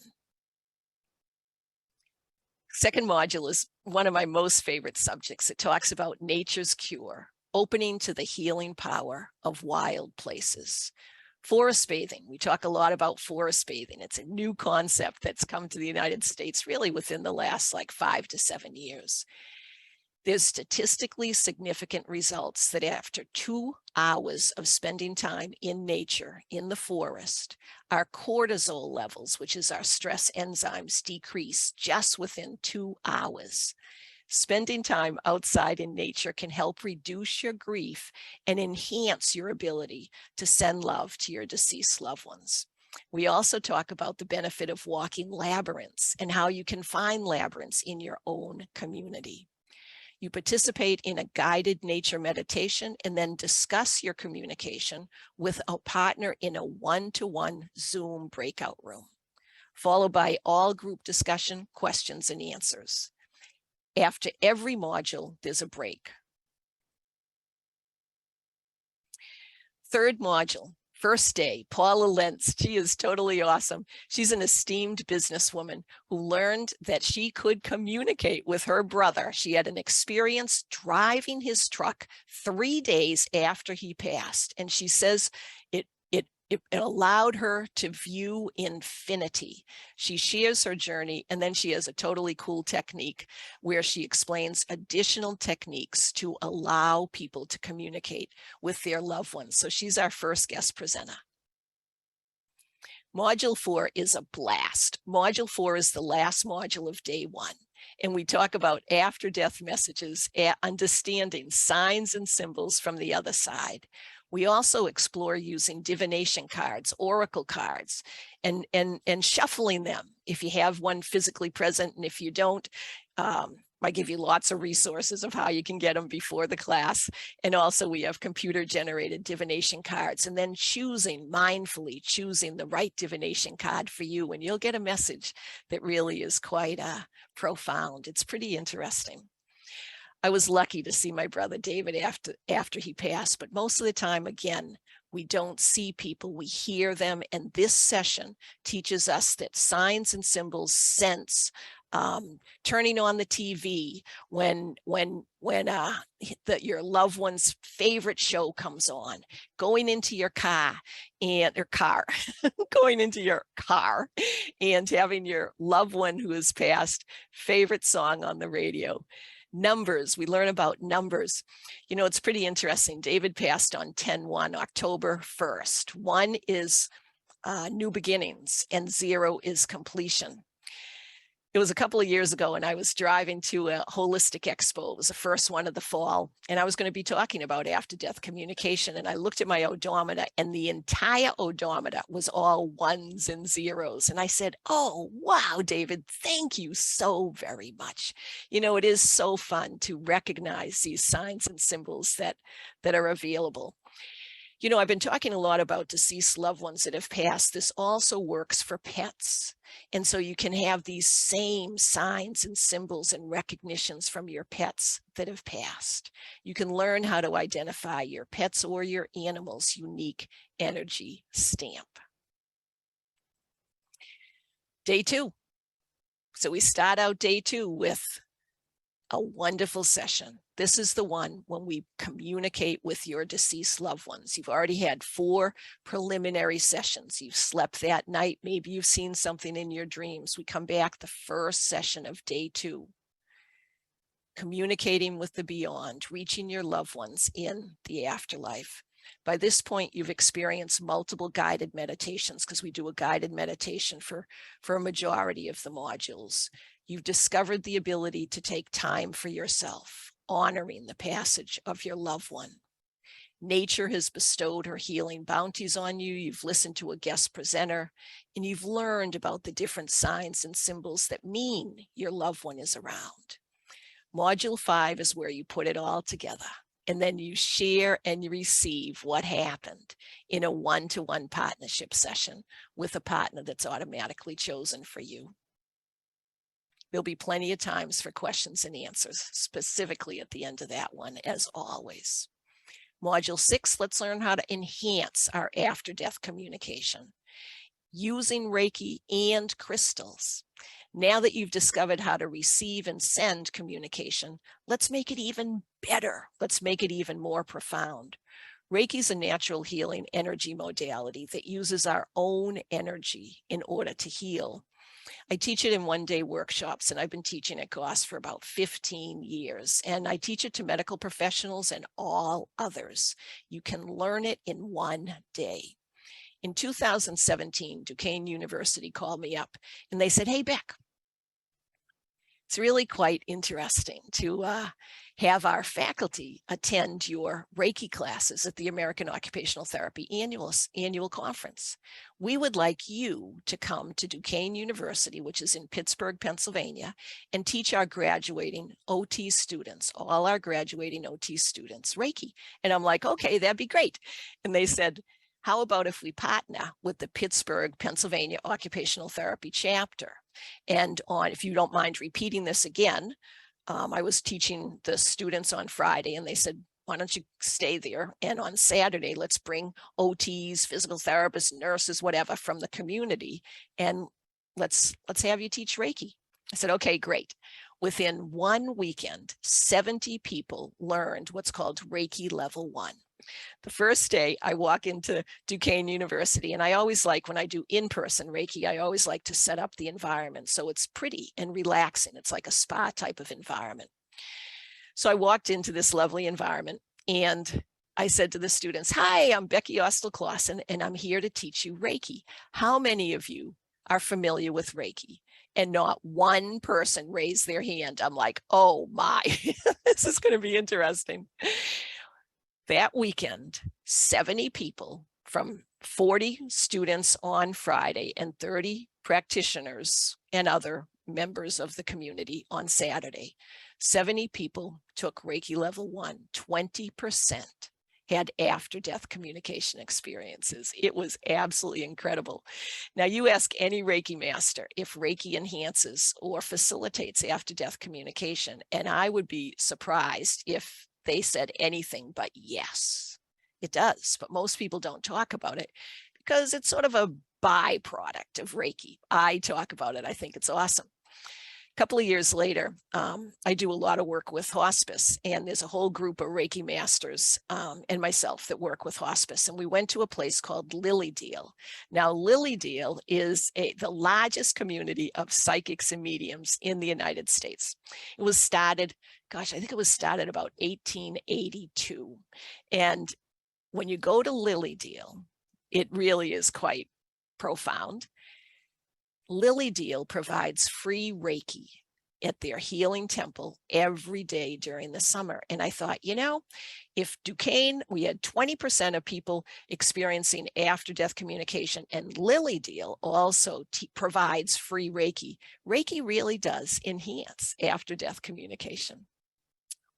Second module is one of my most favorite subjects. It talks about nature's cure, opening to the healing power of wild places. Forest bathing. We talk a lot about forest bathing. It's a new concept that's come to the United States really within the last 5 to 7 years. There's statistically significant results that after 2 hours of spending time in nature, in the forest, our cortisol levels, which is our stress enzymes, decrease just within 2 hours. Spending time outside in nature can help reduce your grief and enhance your ability to send love to your deceased loved ones. We also talk about the benefit of walking labyrinths and how you can find labyrinths in your own community. You participate in a guided nature meditation and then discuss your communication with a partner in a one-to-one Zoom breakout room, followed by all group discussion, questions, and answers. After every module, there's a break. Third module, first day, Paula Lentz. She is totally awesome. She's an esteemed businesswoman who learned that she could communicate with her brother. She had an experience driving his truck 3 days after he passed. And she says it it allowed her to view infinity. She shares her journey, and then she has a totally cool technique where she explains additional techniques to allow people to communicate with their loved ones. So she's our first guest presenter. Module 4 is a blast. Module 4 is the last module of day 1. And we talk about after-death messages, understanding signs and symbols from the other side. We also explore using divination cards, oracle cards, and shuffling them if you have one physically present. And if you don't, I give you lots of resources of how you can get them before the class. And also we have computer-generated divination cards, and then mindfully choosing the right divination card for you. And you'll get a message that really is quite profound. It's pretty interesting. I was lucky to see my brother David after he passed, but most of the time, again, we don't see people, we hear them. And this session teaches us that signs and symbols sense, turning on the TV when your loved one's favorite show comes on, going into your car going into your car and having your loved one who has passed favorite song on the radio. Numbers, we learn about numbers. You know, it's pretty interesting. David passed on 10/1, October 1st. 1 is new beginnings and 0 is completion. It was a couple of years ago, and I was driving to a holistic expo. It was the first one of the fall, and I was going to be talking about after-death communication. And I looked at my odometer, and the entire odometer was all 1s and 0s. And I said, "Oh, wow, David, thank you so very much." You know, it is so fun to recognize these signs and symbols that are available. You know, I've been talking a lot about deceased loved ones that have passed. This also works for pets. And so you can have these same signs and symbols and recognitions from your pets that have passed. You can learn how to identify your pets or your animal's unique energy stamp. Day 2. So we start out day 2 with a wonderful session. This is the one when we communicate with your deceased loved ones. You've already had 4 preliminary sessions. You've slept that night. Maybe you've seen something in your dreams. We come back the first session of day 2. Communicating with the beyond, reaching your loved ones in the afterlife. By this point, you've experienced multiple guided meditations, because we do a guided meditation for a majority of the modules. You've discovered the ability to take time for yourself, honoring the passage of your loved one. Nature has bestowed her healing bounties on you. You've listened to a guest presenter, and you've learned about the different signs and symbols that mean your loved one is around. Module 5 is where you put it all together, and then you share and you receive what happened in a one-to-one partnership session with a partner that's automatically chosen for you. There'll be plenty of times for questions and answers, specifically at the end of that one, as always. Module 6, let's learn how to enhance our after-death communication using Reiki and crystals. Now that you've discovered how to receive and send communication, let's make it even better. Let's make it even more profound. Reiki is a natural healing energy modality that uses our own energy in order to heal. I teach it in one-day workshops, and I've been teaching at Goss for about 15 years. And I teach it to medical professionals and all others. You can learn it in one day. In 2017, Duquesne University called me up and they said, "Hey, Beck, it's really quite interesting to have our faculty attend your Reiki classes at the American Occupational Therapy annual conference. We would like you to come to Duquesne University, which is in Pittsburgh, Pennsylvania, and teach our graduating OT students, all our graduating OT students, Reiki." And I'm like, "Okay, that'd be great." And they said, "How about if we partner with the Pittsburgh, Pennsylvania Occupational Therapy chapter?" And if you don't mind repeating this again, I was teaching the students on Friday, and they said, "Why don't you stay there? And on Saturday, let's bring OTs, physical therapists, nurses, whatever from the community, and let's have you teach Reiki." I said, "Okay, great." Within one weekend, 70 people learned what's called Reiki Level 1. The first day I walk into Duquesne University, and I always like, when I do in-person Reiki, I always like to set up the environment so it's pretty and relaxing. It's like a spa type of environment. So I walked into this lovely environment and I said to the students, "Hi, I'm Becky Austill-Clausen, and I'm here to teach you Reiki. How many of you are familiar with Reiki?" And not one person raised their hand. I'm like, oh my, this is going to be interesting. That weekend, 70 people from 40 students on Friday and 30 practitioners and other members of the community on Saturday. 70 people took Reiki Level 1, 20% had after-death communication experiences. It was absolutely incredible. Now, you ask any Reiki master if Reiki enhances or facilitates after-death communication, and I would be surprised if they said anything but yes, it does. But most people don't talk about it because it's sort of a byproduct of Reiki. I talk about it. I think it's awesome. A couple of years later, I do a lot of work with hospice, and there's a whole group of Reiki masters and myself that work with hospice. And we went to a place called Lily Deel. Now, Lily Deel is the largest community of psychics and mediums in the United States. It was started, gosh, I think it was started about 1882. And when you go to Lily Deel, it really is quite profound. Lily Deel provides free Reiki at their healing temple every day during the summer. And I thought, you know, if Duquesne, we had 20% of people experiencing after-death communication, and Lily Deel also provides free Reiki, Reiki really does enhance after-death communication.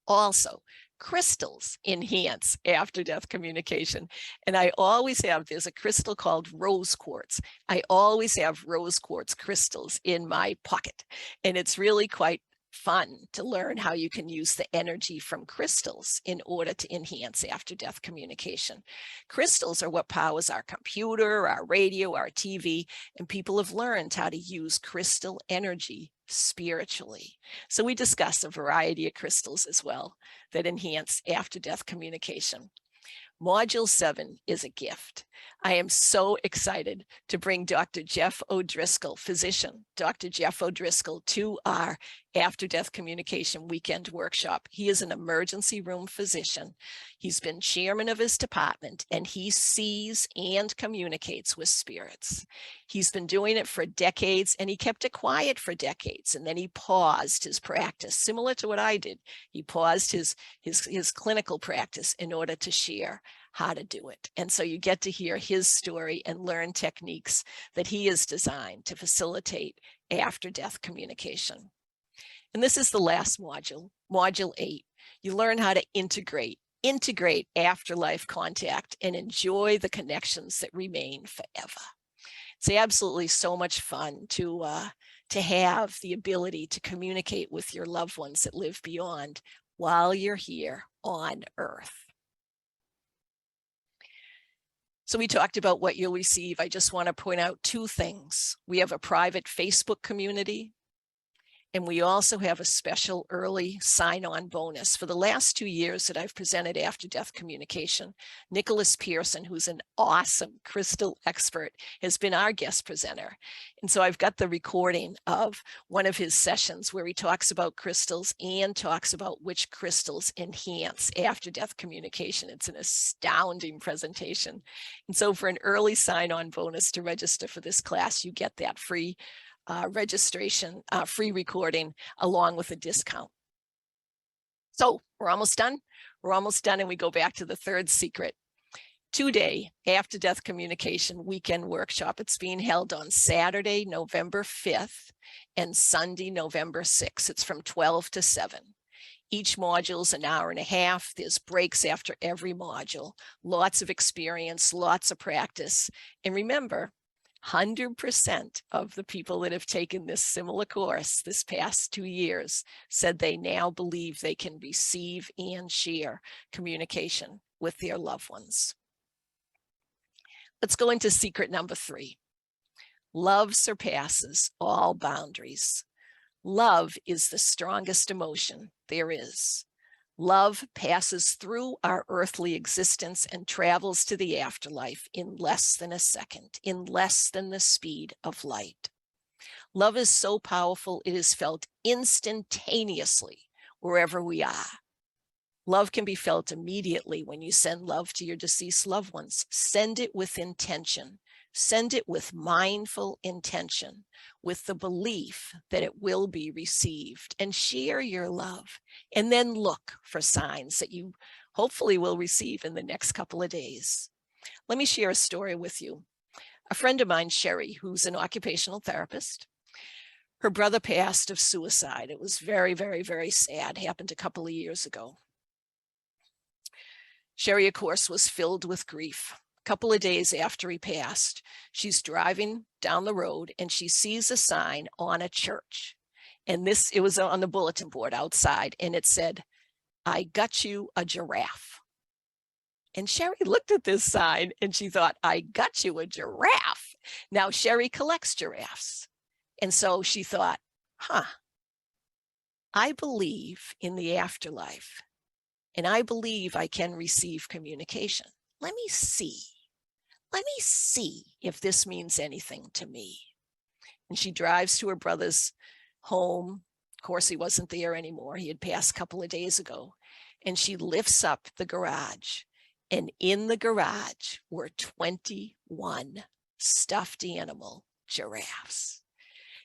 Also, crystals enhance after-death communication. And I always have, there's a crystal called rose quartz. I always have rose quartz crystals in my pocket. And it's really quite fun to learn how you can use the energy from crystals in order to enhance after-death communication. Crystals are what powers our computer, our radio, our TV, and people have learned how to use crystal energy spiritually. So we discuss a variety of crystals as well that enhance after-death communication. Module 7 is a gift. I am so excited to bring Dr. Jeff O'Driscoll, physician, Dr. Jeff O'Driscoll, to our after-death communication weekend workshop. He is an emergency room physician. He's been chairman of his department, and he sees and communicates with spirits. He's been doing it for decades, and he kept it quiet for decades, and then he paused his practice, similar to what I did. He paused his clinical practice in order to share how to do it. And so you get to hear his story and learn techniques that he has designed to facilitate after-death communication. And this is the last module, Module 8. You learn how to integrate afterlife contact and enjoy the connections that remain forever. It's absolutely so much fun to have the ability to communicate with your loved ones that live beyond while you're here on Earth. So we talked about what you'll receive. I just want to point out two things. We have a private Facebook community, and we also have a special early sign-on bonus. For the last 2 years that I've presented after-death communication, Nicholas Pearson, who's an awesome crystal expert, has been our guest presenter. And so I've got the recording of one of his sessions where he talks about crystals and talks about which crystals enhance after-death communication. It's an astounding presentation. And so for an early sign-on bonus to register for this class, you get that free registration, free recording, along with a discount. So we're almost done. We're almost done, and we go back to the third secret. 2-day after-death communication weekend workshop. It's being held on Saturday, November 5th and Sunday, November 6th. It's from 12 to 7. Each module is an hour and a half. There's breaks after every module. Lots of experience, lots of practice. And remember, 100% of the people that have taken this similar course this past 2 years said they now believe they can receive and share communication with their loved ones. Let's go into secret number 3. Love surpasses all boundaries. Love is the strongest emotion there is. Love passes through our earthly existence and travels to the afterlife in less than a second, in less than the speed of light. Love is so powerful, it is felt instantaneously wherever we are. Love can be felt immediately when you send love to your deceased loved ones. Send it with intention. Send it with mindful intention, with the belief that it will be received, and share your love. And then look for signs that you hopefully will receive in the next couple of days. Let me share a story with you. A friend of mine, Sherry, who's an occupational therapist, her brother passed of suicide. It was very, very, very sad. Happened a couple of years ago. Sherry, of course, was filled with grief. A couple of days after he passed, she's driving down the road and she sees a sign on a church. And it was on the bulletin board outside, and it said, "I got you a giraffe." And Sherry looked at this sign and she thought, "I got you a giraffe." Now, Sherry collects giraffes. And so she thought, I believe in the afterlife, and I believe I can receive communication. Let me see if this means anything to me. And she drives to her brother's home. Of course, he wasn't there anymore. He had passed a couple of days ago. And she lifts up the garage. And in the garage were 21 stuffed animal giraffes.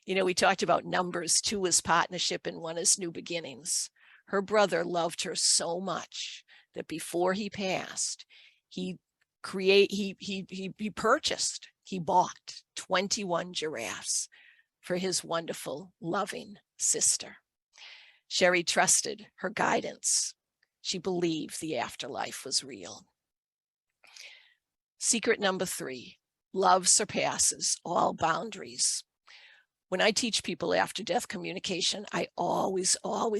You know, we talked about numbers. 2 is partnership and 1 is new beginnings. Her brother loved her so much that before he passed, he bought 21 giraffes for his wonderful, loving sister. Sherry trusted her guidance. She believed the afterlife was real. Secret number 3, love surpasses all boundaries. When I teach people after death communication, I always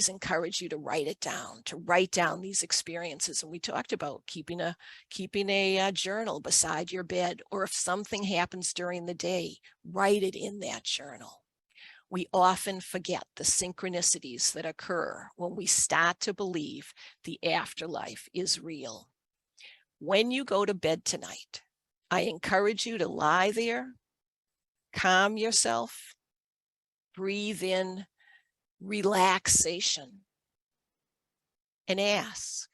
encourage you to write it down, to write down these experiences. And we talked about keeping a journal beside your bed, or if something happens during the day, write it in that journal. We often forget the synchronicities that occur when we start to believe the afterlife is real. When you go to bed tonight, I encourage you to lie there, calm yourself, breathe in relaxation, and ask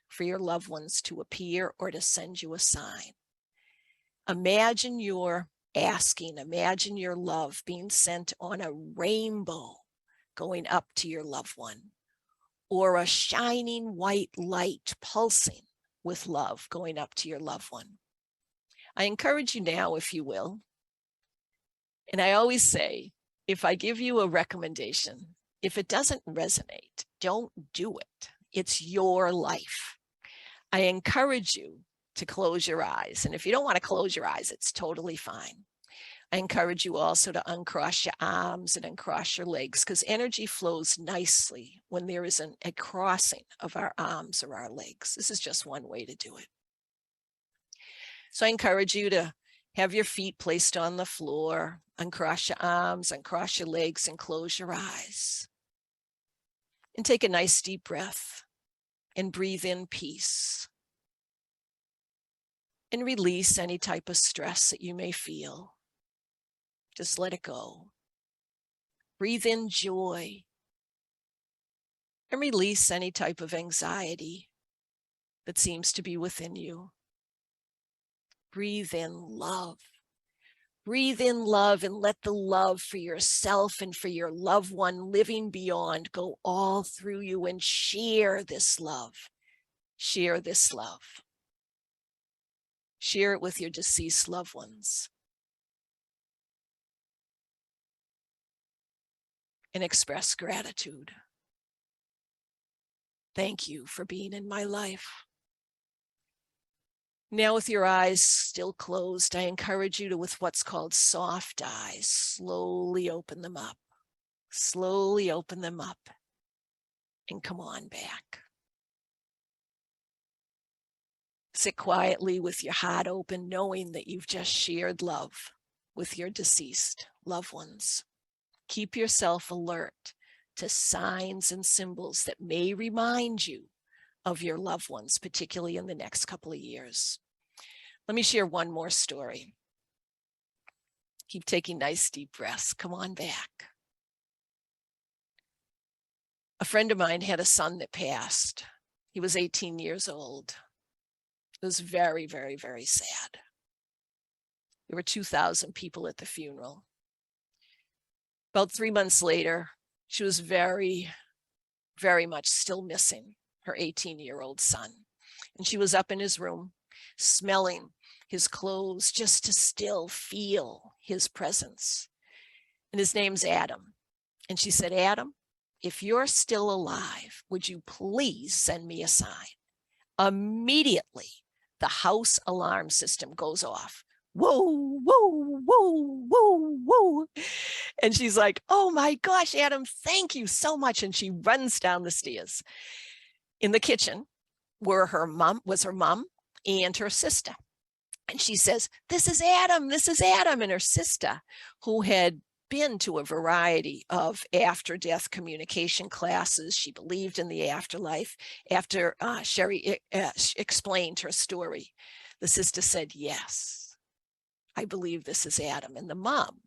for your loved ones to appear or to send you a sign. Imagine your love being sent on a rainbow going up to your loved one, or a shining white light pulsing with love going up to your loved one. I encourage you now, if you will, and I always say, if I give you a recommendation, if it doesn't resonate, don't do it. It's your life. I encourage you to close your eyes. And if you don't want to close your eyes, it's totally fine. I encourage you also to uncross your arms and uncross your legs, because energy flows nicely when there is a crossing of our arms or our legs. This is just one way to do it. So I encourage you to have your feet placed on the floor, uncross your arms, uncross your legs, and close your eyes. And take a nice deep breath and breathe in peace. And release any type of stress that you may feel. Just let it go. Breathe in joy. And release any type of anxiety that seems to be within you. Breathe in love. Breathe in love and let the love for yourself and for your loved one living beyond go all through you, and share this love. Share this love. Share it with your deceased loved ones. And express gratitude. Thank you for being in my life. Now, with your eyes still closed, I encourage you to, with what's called soft eyes, slowly open them up. Slowly open them up and come on back. Sit quietly with your heart open, knowing that you've just shared love with your deceased loved ones. Keep yourself alert to signs and symbols that may remind you of your loved ones, particularly in the next couple of years. Let me share one more story. Keep taking nice deep breaths. Come on back. A friend of mine had a son that passed. He was 18 years old. It was very, very, very sad. There were 2,000 people at the funeral. About 3 months later, she was very, very much still missing her 18-year-old son. And she was up in his room, smelling his clothes just to still feel his presence. And his name's Adam. And she said, Adam, if you're still alive, would you please send me a sign? Immediately, the house alarm system goes off. Whoa, whoa, whoa, whoa, whoa. And she's like, oh my gosh, Adam, thank you so much. And she runs down the stairs. In the kitchen was her mom and her sister. And she says, this is Adam, this is Adam. And her sister, who had been to a variety of after-death communication classes, she believed in the afterlife. After Sherry explained her story, the sister said, yes, I believe this is Adam. And the mom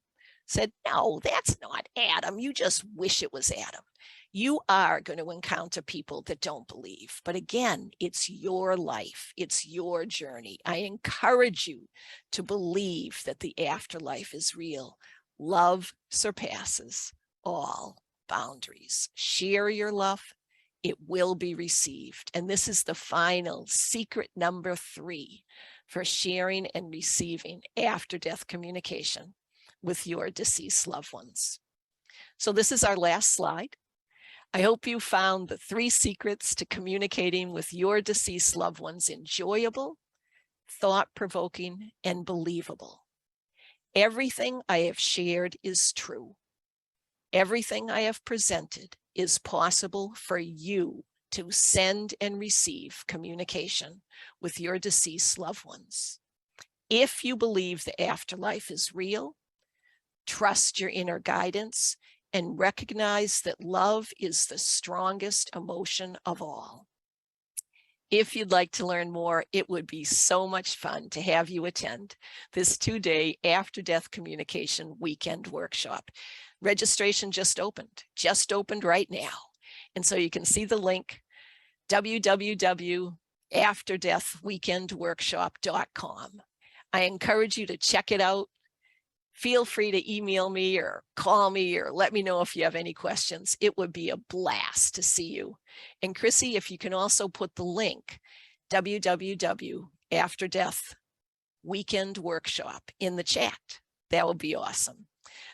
said, no, that's not Adam. You just wish it was Adam. You are going to encounter people that don't believe. But again, it's your life. It's your journey. I encourage you to believe that the afterlife is real. Love surpasses all boundaries. Share your love. It will be received. And this is the final secret number 3 for sharing and receiving after-death communication with your deceased loved ones. So this is our last slide. I hope you found the 3 secrets to communicating with your deceased loved ones enjoyable, thought-provoking, and believable. Everything I have shared is true. Everything I have presented is possible for you to send and receive communication with your deceased loved ones. If you believe the afterlife is real, trust your inner guidance and recognize that love is the strongest emotion of all. If you'd like to learn more, it would be so much fun to have you attend this 2-day after-death communication weekend workshop. Registration just opened right now. And so you can see the link, www.afterdeathweekendworkshop.com. I encourage you to check it out. Feel free to email me or call me or let me know if you have any questions. It would be a blast to see you. And Chrissy, if you can also put the link, www.afterdeathweekendworkshop in the chat, that would be awesome.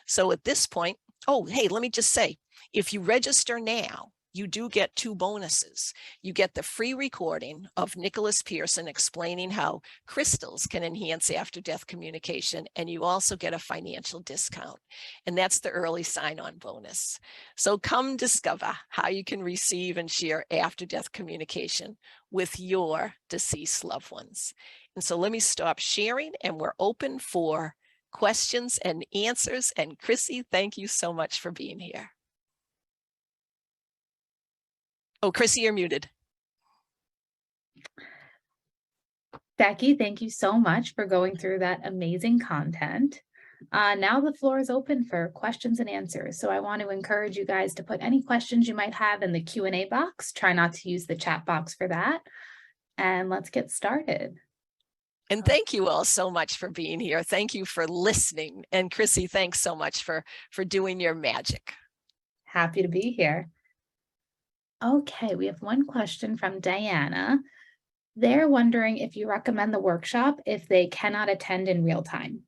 So at this point, oh, hey, let me just say, if you register now, you do get 2 bonuses. You get the free recording of Nicholas Pearson explaining how crystals can enhance after-death communication, and you also get a financial discount. And that's the early sign-on bonus. So come discover how you can receive and share after-death communication with your deceased loved ones. And so let me stop sharing, and we're open for questions and answers. And Chrissy, thank you so much for being here. Oh, Chrissy, you're muted. Becky, thank you so much for going through that amazing content. Now the floor is open for questions and answers. So I want to encourage you guys to put any questions you might have in the Q&A box. Try not to use the chat box for that. And let's get started. And thank you all so much for being here. Thank you for listening. And Chrissy, thanks so much for doing your magic. Happy to be here. Okay, we have one question from Diana. They're wondering if you recommend the workshop if they cannot attend in real time.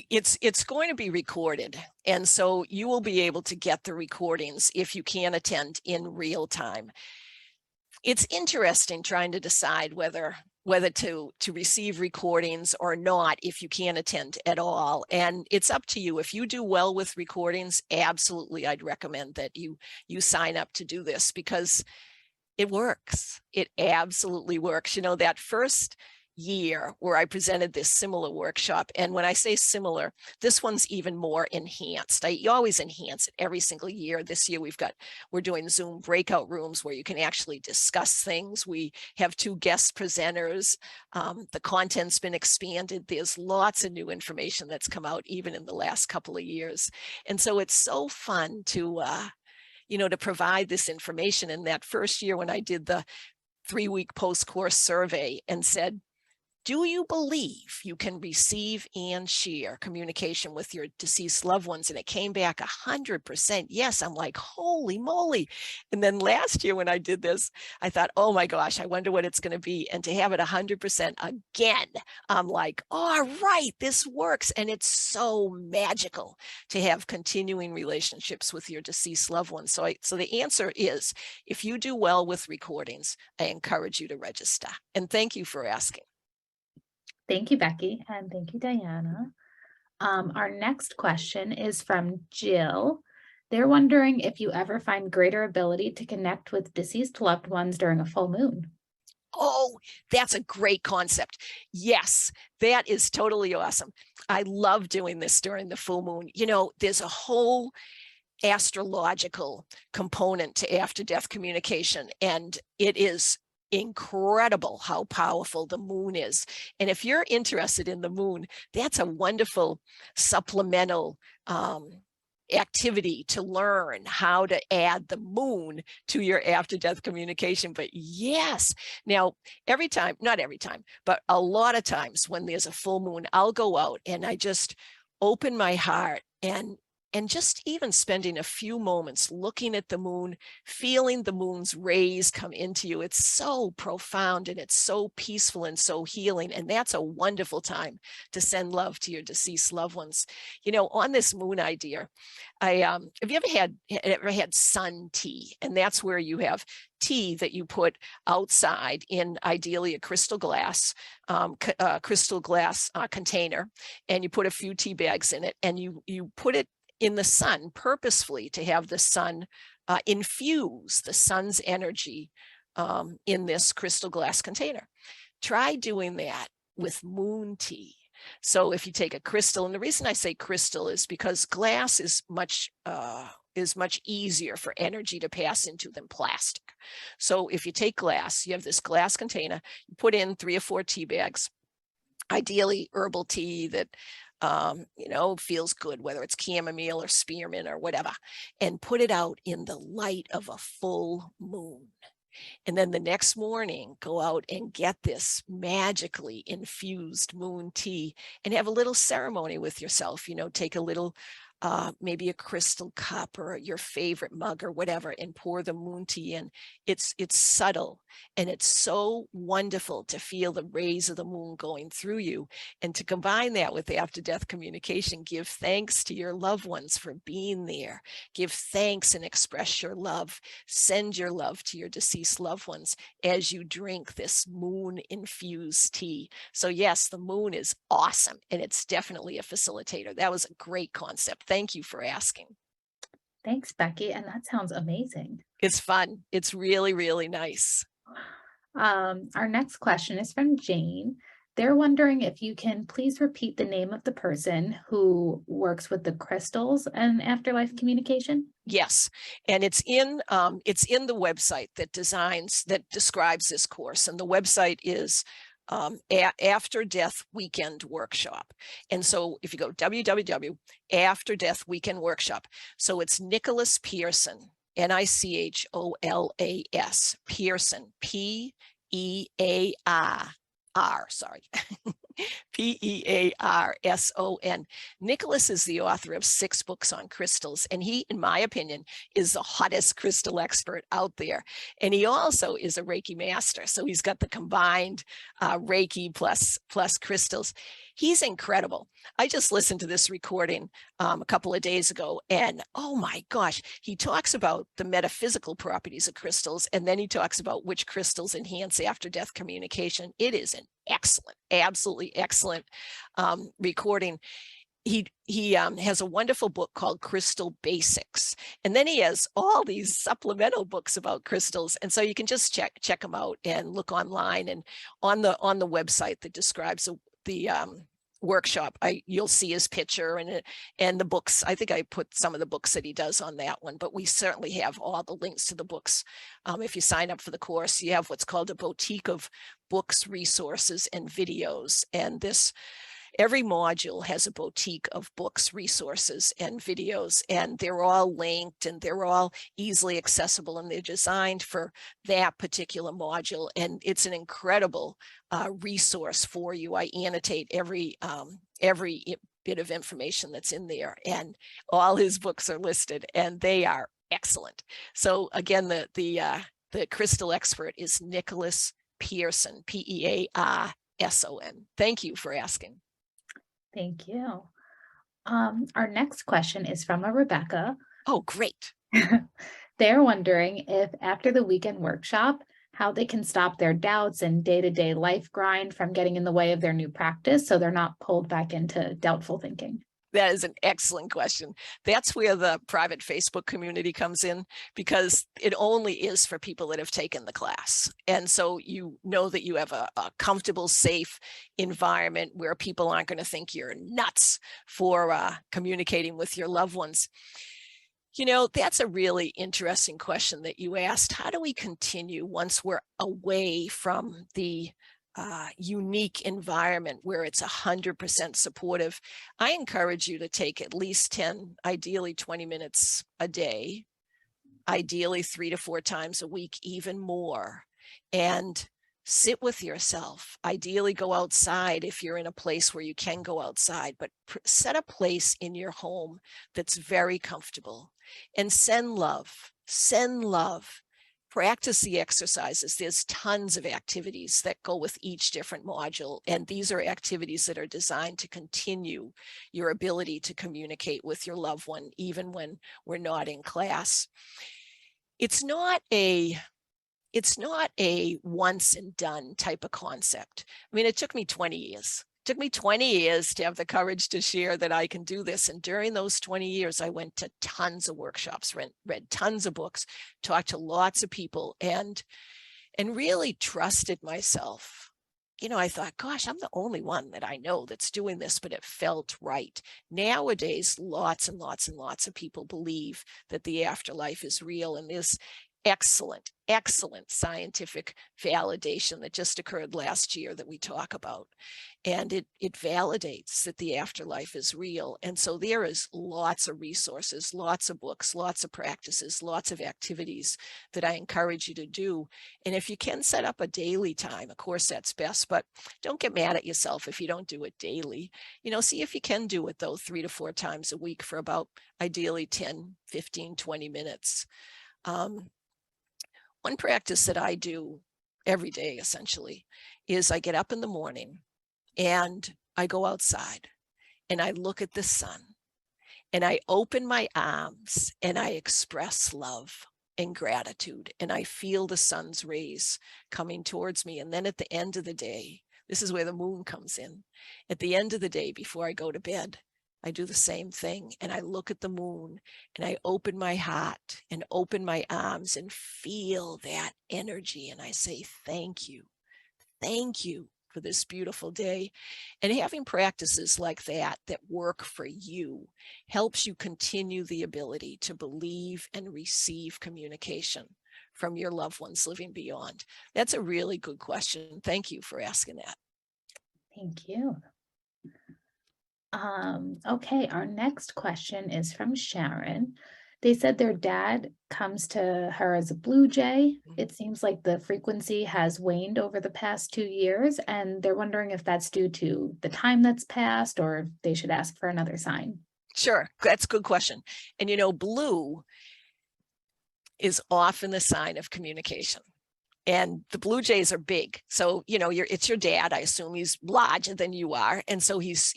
It's going to be recorded, and so you will be able to get the recordings if you can attend in real time. It's interesting trying to decide whether to receive recordings or not if you can't attend at all. And it's up to you. If you do well with recordings, absolutely, I'd recommend that you sign up to do this because it works. It absolutely works. You know, that first year where I presented this similar workshop. And when I say similar, this one's even more enhanced. I always enhance it every single year. This year we're doing Zoom breakout rooms where you can actually discuss things. We have 2 guest presenters. The content's been expanded. There's lots of new information that's come out even in the last couple of years. And so it's so fun to, to provide this information. In that first year when I did the 3-week post-course survey and said, do you believe you can receive and share communication with your deceased loved ones? And it came back 100% yes. I'm like, holy moly. And then last year when I did this, I thought, oh my gosh, I wonder what it's going to be. And to have it 100% again, I'm like, all right, this works. And it's so magical to have continuing relationships with your deceased loved ones. So the answer is, if you do well with recordings, I encourage you to register. And thank you for asking. Thank you, Becky, and thank you, Diana. Our next question is from Jill. They're wondering if you ever find greater ability to connect with deceased loved ones during a full moon. Oh, that's a great concept. Yes, that is totally awesome. I love doing this during the full moon. There's a whole astrological component to after-death communication, and it is incredible how powerful the moon is. And if you're interested in the moon, that's a wonderful supplemental activity to learn how to add the moon to your after-death communication. But yes, now not every time, but a lot of times when there's a full moon, I'll go out and I just open my heart and just even spending a few moments looking at the moon, feeling the moon's rays come into you. It's so profound and it's so peaceful and so healing. And that's a wonderful time to send love to your deceased loved ones. On this moon idea, have you ever had sun tea? And that's where you have tea that you put outside in ideally a crystal glass container, and you put a few tea bags in it, and you put it in the sun purposefully to have the sun infuse the sun's energy in this crystal glass container. Try doing that with moon tea. So if you take a crystal, and the reason I say crystal is because glass is much easier for energy to pass into than plastic. So if you take glass, you have this glass container, you put in 3 or 4 tea bags, ideally herbal tea that feels good, whether it's chamomile or spearmint or whatever, and put it out in the light of a full moon. And then the next morning, go out and get this magically infused moon tea and have a little ceremony with yourself. Take a little, maybe a crystal cup or your favorite mug or whatever, and pour the moon tea in. It's subtle, and it's so wonderful to feel the rays of the moon going through you. And to combine that with after-death communication, give thanks to your loved ones for being there. Give thanks and express your love. Send your love to your deceased loved ones as you drink this moon-infused tea. So yes, the moon is awesome, and it's definitely a facilitator. That was a great concept. Thank you for asking. Thanks, Becky, and that sounds amazing. It's fun. It's really, really nice. Our next question is from Jane. They're wondering if you can please repeat the name of the person who works with the crystals and afterlife communication. Yes, and it's in the website that describes this course, and the website is After Death Weekend Workshop. And so if you go After Death Weekend Workshop, so it's Nicholas Pearson, Nicholas Pearson, Pear, sorry. Pearson. Nicholas is the author of 6 books on crystals, and he, in my opinion, is the hottest crystal expert out there. And he also is a Reiki master, so he's got the combined Reiki plus crystals. He's incredible. I just listened to this recording a couple of days ago, and oh my gosh, he talks about the metaphysical properties of crystals, and then he talks about which crystals enhance after-death communication. It is an excellent, absolutely excellent recording. he has a wonderful book called Crystal Basics, and then he has all these supplemental books about crystals, and so you can just check them out and look online, and on the website that describes the workshop, you'll see his picture and the books. I think I put some of the books that he does on that one, but we certainly have all the links to the books. If you sign up for the course, you have what's called a boutique of books, resources, and videos, and every module has a boutique of books, resources, and videos, and they're all linked and they're all easily accessible, and they're designed for that particular module. And it's an incredible resource for you. I annotate every bit of information that's in there, and all his books are listed, and they are excellent. So again, the crystal expert is Nicholas Pearson, Pearson. Thank you for asking. Thank you. Our next question is from a Rebecca. Oh, great. They're wondering if after the weekend workshop, how they can stop their doubts and day-to-day life grind from getting in the way of their new practice so they're not pulled back into doubtful thinking. That is an excellent question. That's where the private Facebook community comes in, because it only is for people that have taken the class. And so you know that you have a comfortable, safe environment where people aren't going to think you're nuts for communicating with your loved ones. You know, that's a really interesting question that you asked. How do we continue once we're away from the unique environment where it's 100% supportive? I encourage you to take at least 10, ideally 20 minutes a day, ideally 3 to 4 times a week, even more, and sit with yourself. Ideally go outside if you're in a place where you can go outside, but set a place in your home that's very comfortable, and send love. Practice the exercises. There's tons of activities that go with each different module, and these are activities that are designed to continue your ability to communicate with your loved one, even when we're not in class. It's not a once and done type of concept. I mean, it took me 20 years. It took me 20 years to have the courage to share that I can do this. And during those 20 years, I went to tons of workshops, read tons of books, talked to lots of people, and really trusted myself. You know, I thought, gosh, I'm the only one that I know that's doing this, but it felt right. Nowadays, lots and lots and lots of people believe that the afterlife is real, and there's excellent scientific validation that just occurred last year that we talk about. And it validates that the afterlife is real. And so there is lots of resources, lots of books, lots of practices, lots of activities that I encourage you to do. And if you can set up a daily time, of course, that's best, but don't get mad at yourself if you don't do it daily. You know, see if you can do it though 3 to 4 times a week for about ideally 10, 15, 20 minutes. One practice that I do every day, essentially, is I get up in the morning and I go outside and I look at the sun and I open my arms and I express love and gratitude, and I feel the sun's rays coming towards me. And then at the end of the day, this is where the moon comes in. At the end of the day, before I go to bed, I do the same thing, and I look at the moon and I open my heart and open my arms and feel that energy. And I say, thank you for this beautiful day. And having practices like that work for you helps you continue the ability to believe and receive communication from your loved ones living beyond. That's a really good question. Thank you for asking that. Thank you. Okay, our next question is from Sharon. They said their dad comes to her as a blue jay. It seems like the frequency has waned over the past 2 years, and they're wondering if that's due to the time that's passed or if they should ask for another sign. Sure, that's a good question. And you know, blue is often the sign of communication. And the blue jays are big. So, you know, it's your dad. I assume he's larger than you are. And so he's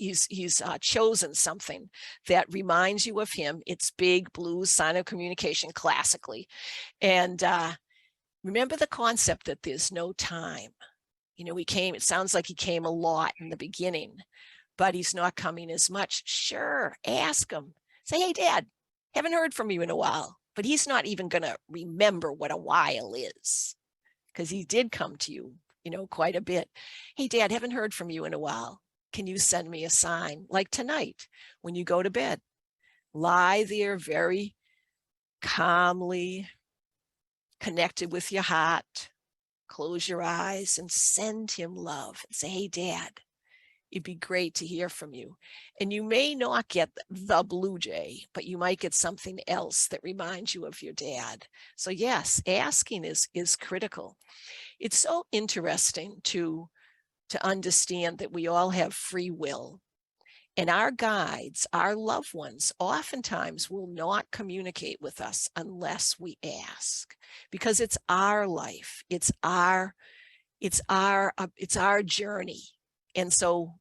chosen something that reminds you of him. It's big, blue, sign of communication classically. And remember the concept that there's no time. You know, it sounds like he came a lot in the beginning, but he's not coming as much. Sure, ask him. Say, hey, Dad, haven't heard from you in a while. But he's not even going to remember what a while is, because he did come to you, quite a bit. Hey, Dad, haven't heard from you in a while. Can you send me a sign? Like tonight, when you go to bed, lie there very calmly, connected with your heart. Close your eyes and send him love and say, hey, Dad, it'd be great to hear from you. And you may not get the blue jay, but you might get something else that reminds you of your dad. So yes, asking is critical. It's so interesting to understand that we all have free will. And our guides, our loved ones, oftentimes will not communicate with us unless we ask, because it's our life, it's our journey. And so,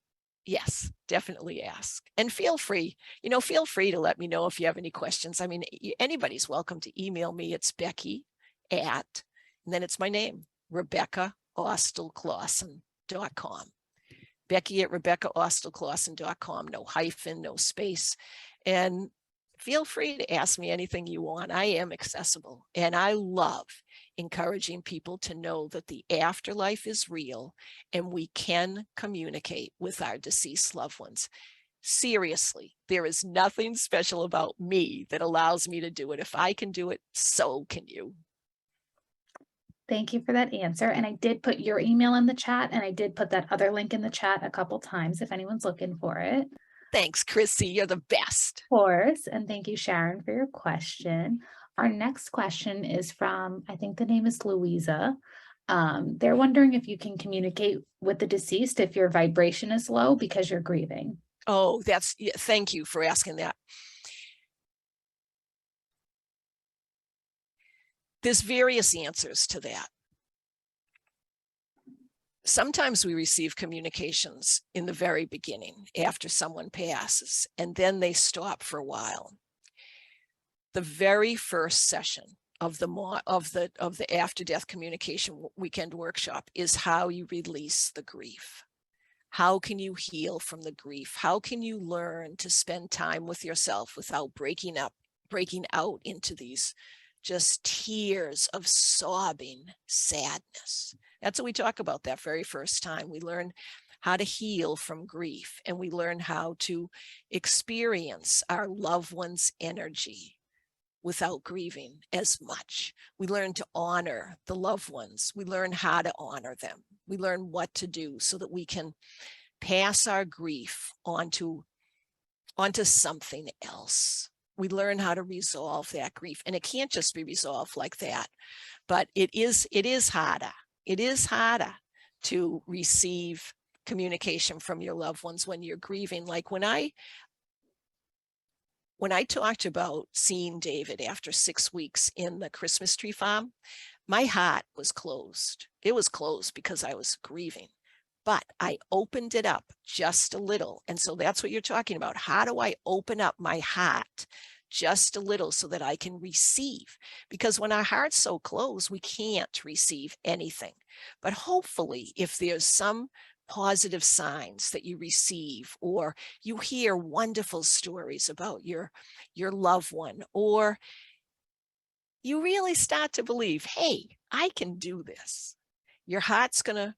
yes, definitely ask, and feel free to let me know if you have any questions. I mean, anybody's welcome to email me. It's Becky at, and then it's my name, Rebecca Austill-Clausen.com. Becky at RebeccaAustill-Clausen.com, no hyphen, no space. And feel free to ask me anything you want. I am accessible. And I love encouraging people to know that the afterlife is real and we can communicate with our deceased loved ones. Seriously, there is nothing special about me that allows me to do it. If I can do it, so can you. Thank you for that answer. And I did put your email in the chat, and I did put that other link in the chat a couple times if anyone's looking for it. Thanks, Chrissy. You're the best. Of course. And thank you, Sharon, for your question. Our next question is from, I think the name is Louisa. They're wondering if you can communicate with the deceased if your vibration is low because you're grieving. Oh, thank you for asking that. There's various answers to that. Sometimes we receive communications in the very beginning after someone passes, and then they stop for a while. The very first session of the after death communication weekend workshop is how you release the grief. How can you heal from the grief? How can you learn to spend time with yourself without breaking out into these just tears of sobbing sadness? That's what we talk about that very first time. We learn how to heal from grief, and we learn how to experience our loved one's energy without grieving as much. We learn to honor the loved ones. We learn how to honor them. We learn what to do so that we can pass our grief onto something else. We learn how to resolve that grief. And it can't just be resolved like that, but it is harder. It is harder to receive communication from your loved ones when you're grieving. Like when I talked about seeing David after 6 weeks in the Christmas tree farm, my heart was closed. It was closed because I was grieving, but I opened it up just a little. And so that's what you're talking about. How do I open up my heart just a little so that I can receive? Because when our heart's so closed, we can't receive anything. But hopefully, if there's some positive signs that you receive, or you hear wonderful stories about your loved one, or you really start to believe, hey, I can do this, your heart's going to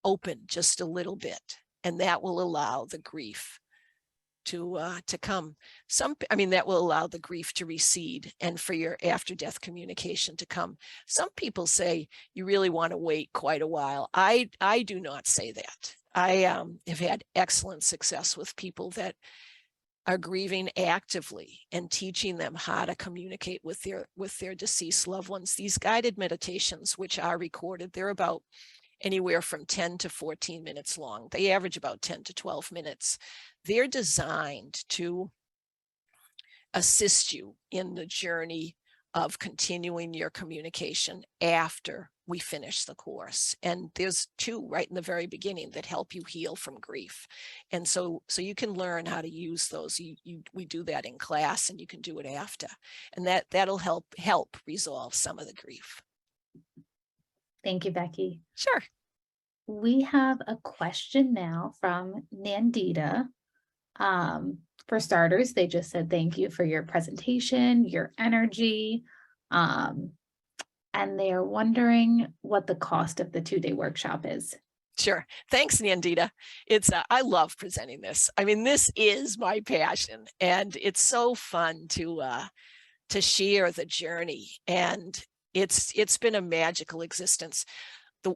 open just a little bit, and that will allow the grief to come. That will allow the grief to recede and for your after death communication to come. Some people say you really want to wait quite a while. I do not say that. I have had excellent success with people that are grieving actively and teaching them how to communicate with their deceased loved ones. These guided meditations, which are recorded, they're about anywhere from 10 to 14 minutes long. They average about 10 to 12 minutes. They're designed to assist you in the journey of continuing your communication after we finish the course. And there's 2 right in the very beginning that help you heal from grief. And so you can learn how to use those. We do that in class, and you can do it after. And that'll help resolve some of the grief. Thank you, Becky. Sure. we have a question now from Nandita. For starters, they just said thank you for your presentation, your energy. Um, and they are wondering what the cost of the 2-day workshop is. Sure. Thanks, Nandita. I love presenting this. I mean, this is my passion, and it's so fun to share the journey. And it's been a magical existence. The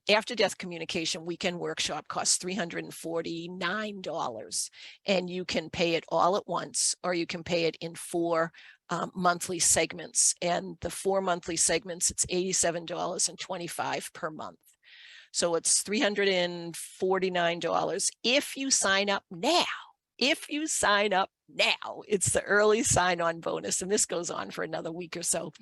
after death communication weekend workshop costs $349, and you can pay it all at once, or you can pay it in 4 monthly segments. And the 4 monthly segments, it's $87.25 per month. So it's $349 if you sign up now. If you sign up now, it's the early sign-on bonus, and this goes on for another week or so.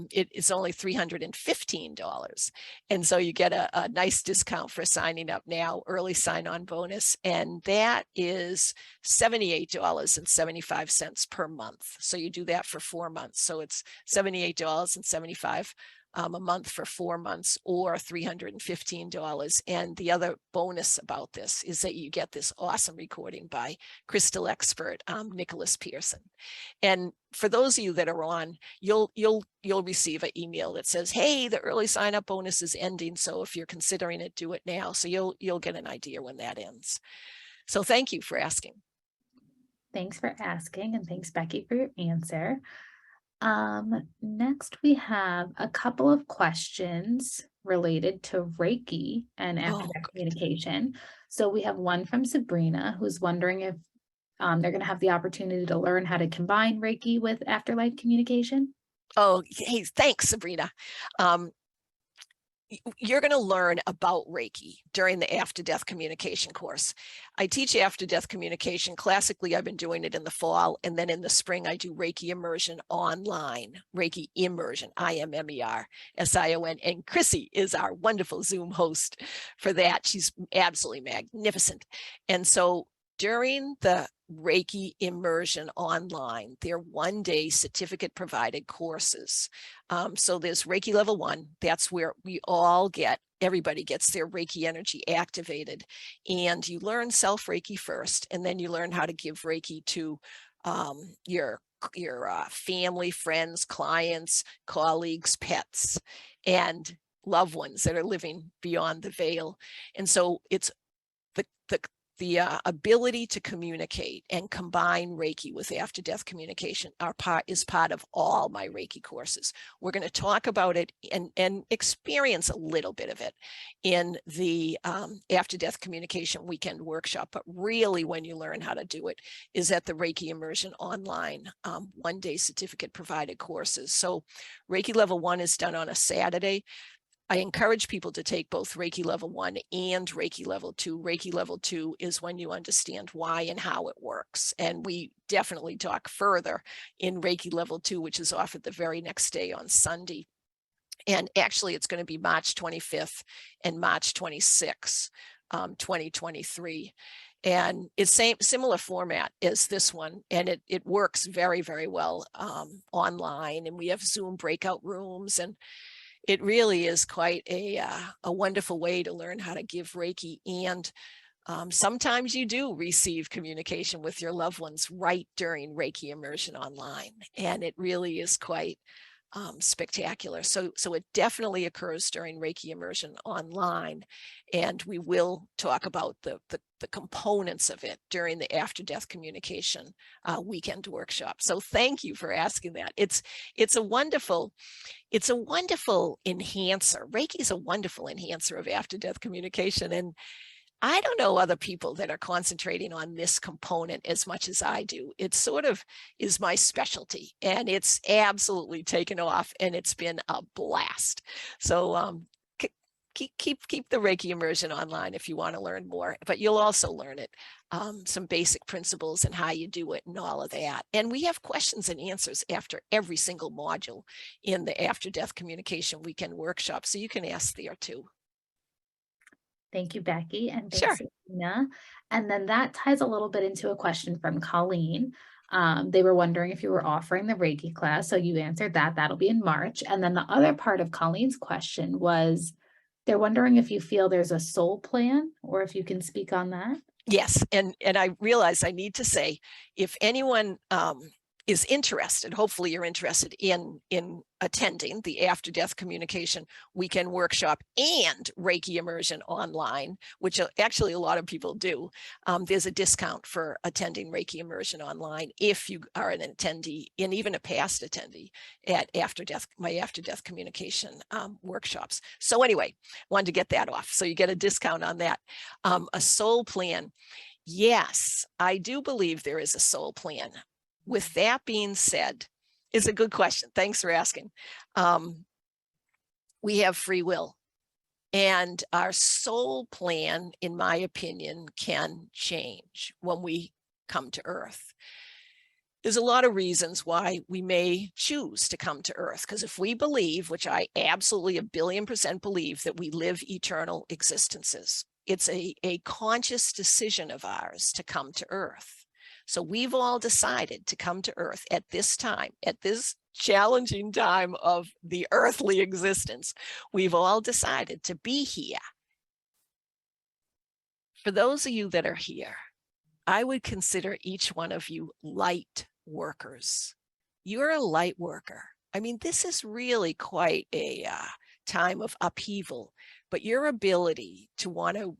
It's only $315. And so you get a nice discount for signing up now, early sign-on bonus, and that is $78.75 per month. So you do that for 4 months. So it's $78.75 a month for 4 months, or $315. And the other bonus about this is that you get this awesome recording by crystal expert Nicholas Pearson. And for those of you that are on, you'll receive an email that says, hey, the early sign up bonus is ending, so if you're considering it, do it now. So you'll get an idea when that ends. So thank you for asking. Thanks for asking, and thanks, Becky, for your answer. Next, we have a couple of questions related to Reiki and after-death communication. So we have one from Sabrina, who's wondering if they're going to have the opportunity to learn how to combine Reiki with afterlife communication. Oh, hey, thanks, Sabrina. You're going to learn about Reiki during the after-death communication course. I teach after-death communication. Classically, I've been doing it in the fall, and then in the spring, I do Reiki immersion online, Reiki immersion, IMMERSION, and Chrissy is our wonderful Zoom host for that. She's absolutely magnificent. And so during the Reiki immersion online, they're 1-day certificate provided courses. So there's Reiki Level One. That's where everybody gets their Reiki energy activated. And you learn self-Reiki first, and then you learn how to give Reiki to your family, friends, clients, colleagues, pets, and loved ones that are living beyond the veil. And so it's the ability to communicate and combine Reiki with after-death communication is part of all my Reiki courses. We're going to talk about it and experience a little bit of it in the after-death communication weekend workshop. But really, when you learn how to do it is at the Reiki Immersion online 1-day certificate provided courses. So Reiki Level One is done on a Saturday. I encourage people to take both Reiki Level One and Reiki Level Two. Reiki Level Two is when you understand why and how it works. And we definitely talk further in Reiki Level Two, which is offered the very next day on Sunday. And actually, it's going to be March 25th and March 26th, 2023. And it's similar format as this one, and it works very, very well online. And we have Zoom breakout rooms, and it really is quite a wonderful way to learn how to give Reiki. And sometimes you do receive communication with your loved ones right during Reiki immersion online. And it really is quite spectacular. So it definitely occurs during Reiki immersion online. And we will talk about the components of it during the after-death communication weekend workshop. So thank you for asking that. It's a wonderful enhancer. Reiki is a wonderful enhancer of after-death communication. And I don't know other people that are concentrating on this component as much as I do. It sort of is my specialty, and it's absolutely taken off, and it's been a blast. So keep the Reiki immersion online if you want to learn more, but you'll also learn it, some basic principles and how you do it and all of that. And we have questions and answers after every single module in the after-death communication weekend workshop, so you can ask there too. Thank you, Becky, and Sure. thanks, Sabrina. And then that ties a little bit into a question from Colleen. They were wondering if you were offering the Reiki class, so you answered that. That'll be in March. And then the other part of Colleen's question was, They're wondering if you feel there's a soul plan or if you can speak on that. Yes, and I realize I need to say, if anyone is interested, hopefully you're interested in attending the After Death Communication Weekend Workshop and Reiki Immersion online, which actually a lot of people do. There's a discount for attending Reiki Immersion online if you are an attendee and even a past attendee at my After Death Communication workshops. So anyway, wanted to get that off. So you get a discount on that. A soul plan. Yes, I do believe there is a soul plan. With that being said, it's a good question. Thanks for asking. We have free will, and our soul plan, in my opinion, can change when we come to Earth. There's a lot of reasons why we may choose to come to Earth, because if we believe, which I absolutely 1,000,000,000% believe, that we live eternal existences, it's a conscious decision of ours to come to Earth. So we've all decided to come to Earth at this time, at this challenging time of the earthly existence. We've all decided to be here. For those of you that are here, I would consider each one of you light workers. You're a light worker. I mean, this is really quite a time of upheaval, but your ability to want to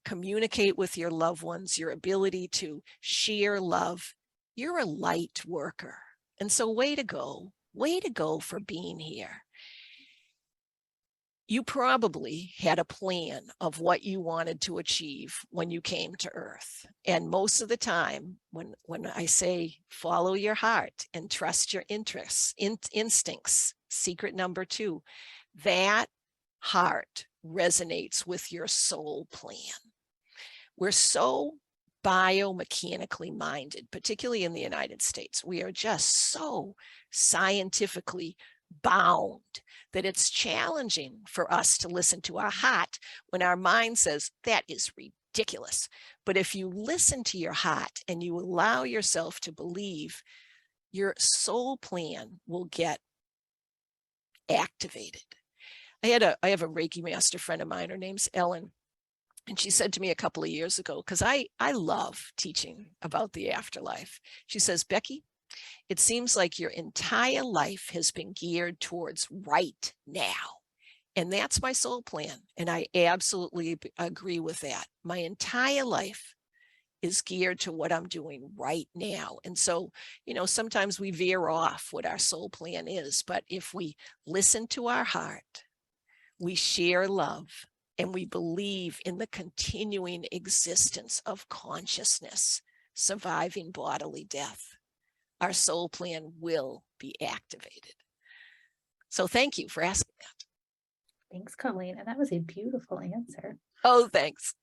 communicate with your loved ones, your ability to share love, you're a light worker. And so way to go for being here. You probably had a plan of what you wanted to achieve when you came to Earth. And most of the time, when I say follow your heart and trust your interests, instincts, secret number 2, that heart resonates with your soul plan. We're so biomechanically minded, particularly in the United States. We are just so scientifically bound that it's challenging for us to listen to our heart when our mind says that is ridiculous. But if you listen to your heart and you allow yourself to believe, your soul plan will get activated. I have a Reiki master friend of mine. Her name's Ellen. And she said to me a couple of years ago, because I love teaching about the afterlife. She says, Becky, it seems like your entire life has been geared towards right now. And that's my soul plan. And I absolutely agree with that. My entire life is geared to what I'm doing right now. And so, sometimes we veer off what our soul plan is. But if we listen to our heart, we share love, and we believe in the continuing existence of consciousness surviving bodily death, our soul plan will be activated. So thank you for asking that. Thanks, Colleen. And that was a beautiful answer. Oh, thanks.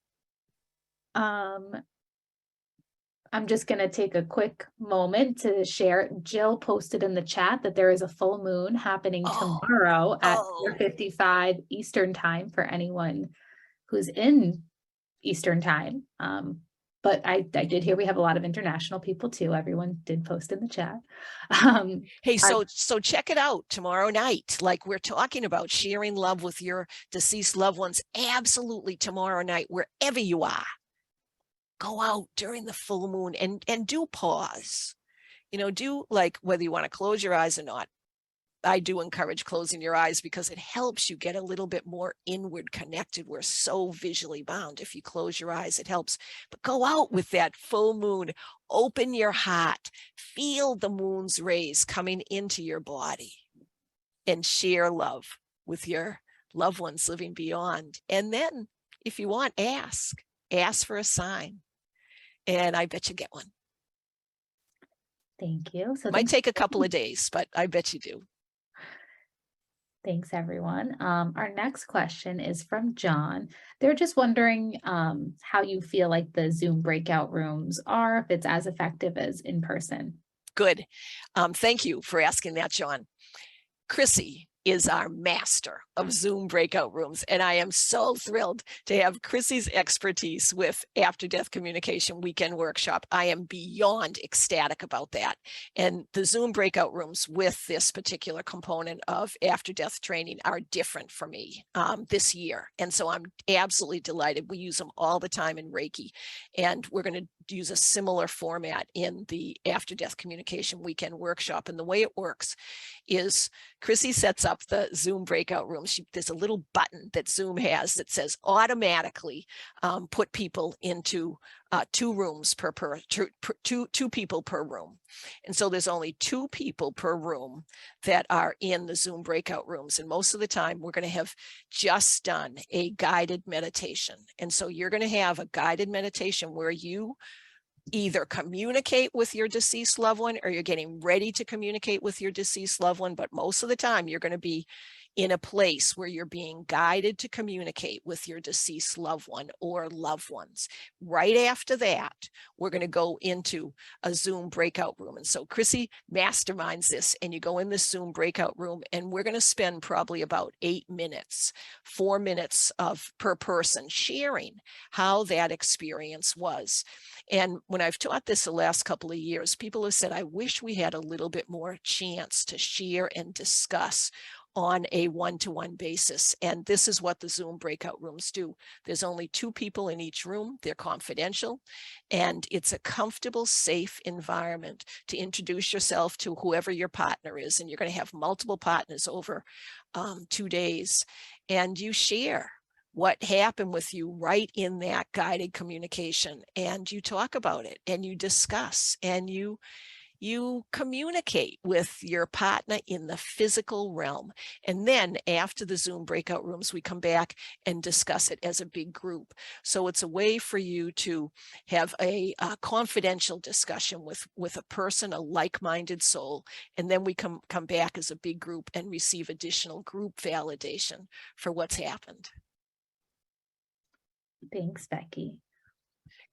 I'm just going to take a quick moment to share. Jill posted in the chat that there is a full moon happening tomorrow at 4:55 Eastern time for anyone who's in Eastern time. But I did hear we have a lot of international people too. Everyone did post in the chat. Hey, so check it out tomorrow night. Like we're talking about sharing love with your deceased loved ones. Absolutely tomorrow night, wherever you are. Go out during the full moon and do pause. Do like whether you want to close your eyes or not. I do encourage closing your eyes because it helps you get a little bit more inward connected. We're so visually bound. If you close your eyes, it helps. But go out with that full moon. Open your heart. Feel the moon's rays coming into your body and share love with your loved ones living beyond. And then if you want, ask for a sign. And I bet you get one. Thank you. So might take a couple of days, but I bet you do. Thanks, everyone. Our next question is from John. They're just wondering how you feel like the Zoom breakout rooms are, if it's as effective as in person. Good. Thank you for asking that, John. Chrissy is our master of Zoom breakout rooms. And I am so thrilled to have Chrissy's expertise with After Death Communication Weekend Workshop. I am beyond ecstatic about that. And the Zoom breakout rooms with this particular component of after death training are different for me this year. And so I'm absolutely delighted. We use them all the time in Reiki, and we're going to use a similar format in the After Death Communication Weekend Workshop. And the way it works is Chrissy sets up the Zoom breakout room. There's a little button that Zoom has that says automatically put people into 2 rooms two people per room. And so there's only 2 people per room that are in the Zoom breakout rooms. And most of the time we're going to have just done a guided meditation. And so you're going to have a guided meditation where you either communicate with your deceased loved one or you're getting ready to communicate with your deceased loved one. But most of the time you're going to be in a place where you're being guided to communicate with your deceased loved one or loved ones. Right after that, we're going to go into a Zoom breakout room. And so Chrissy masterminds this, and you go in this Zoom breakout room, and we're going to spend probably about 8 minutes, 4 minutes per person sharing how that experience was. And when I've taught this the last couple of years, people have said, I wish we had a little bit more chance to share and discuss on a one-to-one basis. And this is what the Zoom breakout rooms do. There's only 2 people in each room. They're confidential, and it's a comfortable, safe environment to introduce yourself to whoever your partner is. And you're going to have multiple partners over 2 days, and you share what happened with you right in that guided communication, and you talk about it, and you discuss, and you communicate with your partner in the physical realm. And then after the Zoom breakout rooms, we come back and discuss it as a big group. So it's a way for you to have a confidential discussion with a person, a like-minded soul. And then we come back as a big group and receive additional group validation for what's happened. Thanks, Becky.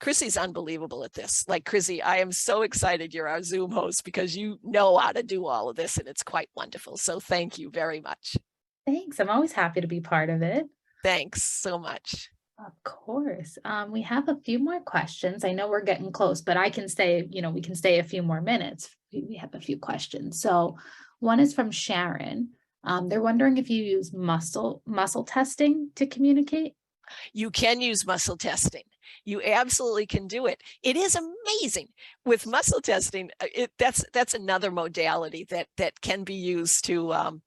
Chrissy's unbelievable at this. Like, Chrissy, I am so excited you're our Zoom host because you know how to do all of this, and it's quite wonderful. So thank you very much. Thanks. I'm always happy to be part of it. Thanks so much. Of course. We have a few more questions. I know we're getting close, but I can stay, we can stay a few more minutes. We have a few questions. So one is from Sharon. They're wondering if you use muscle testing to communicate. You can use muscle testing. You absolutely can do it. It is amazing with muscle testing. That's another modality that can be used to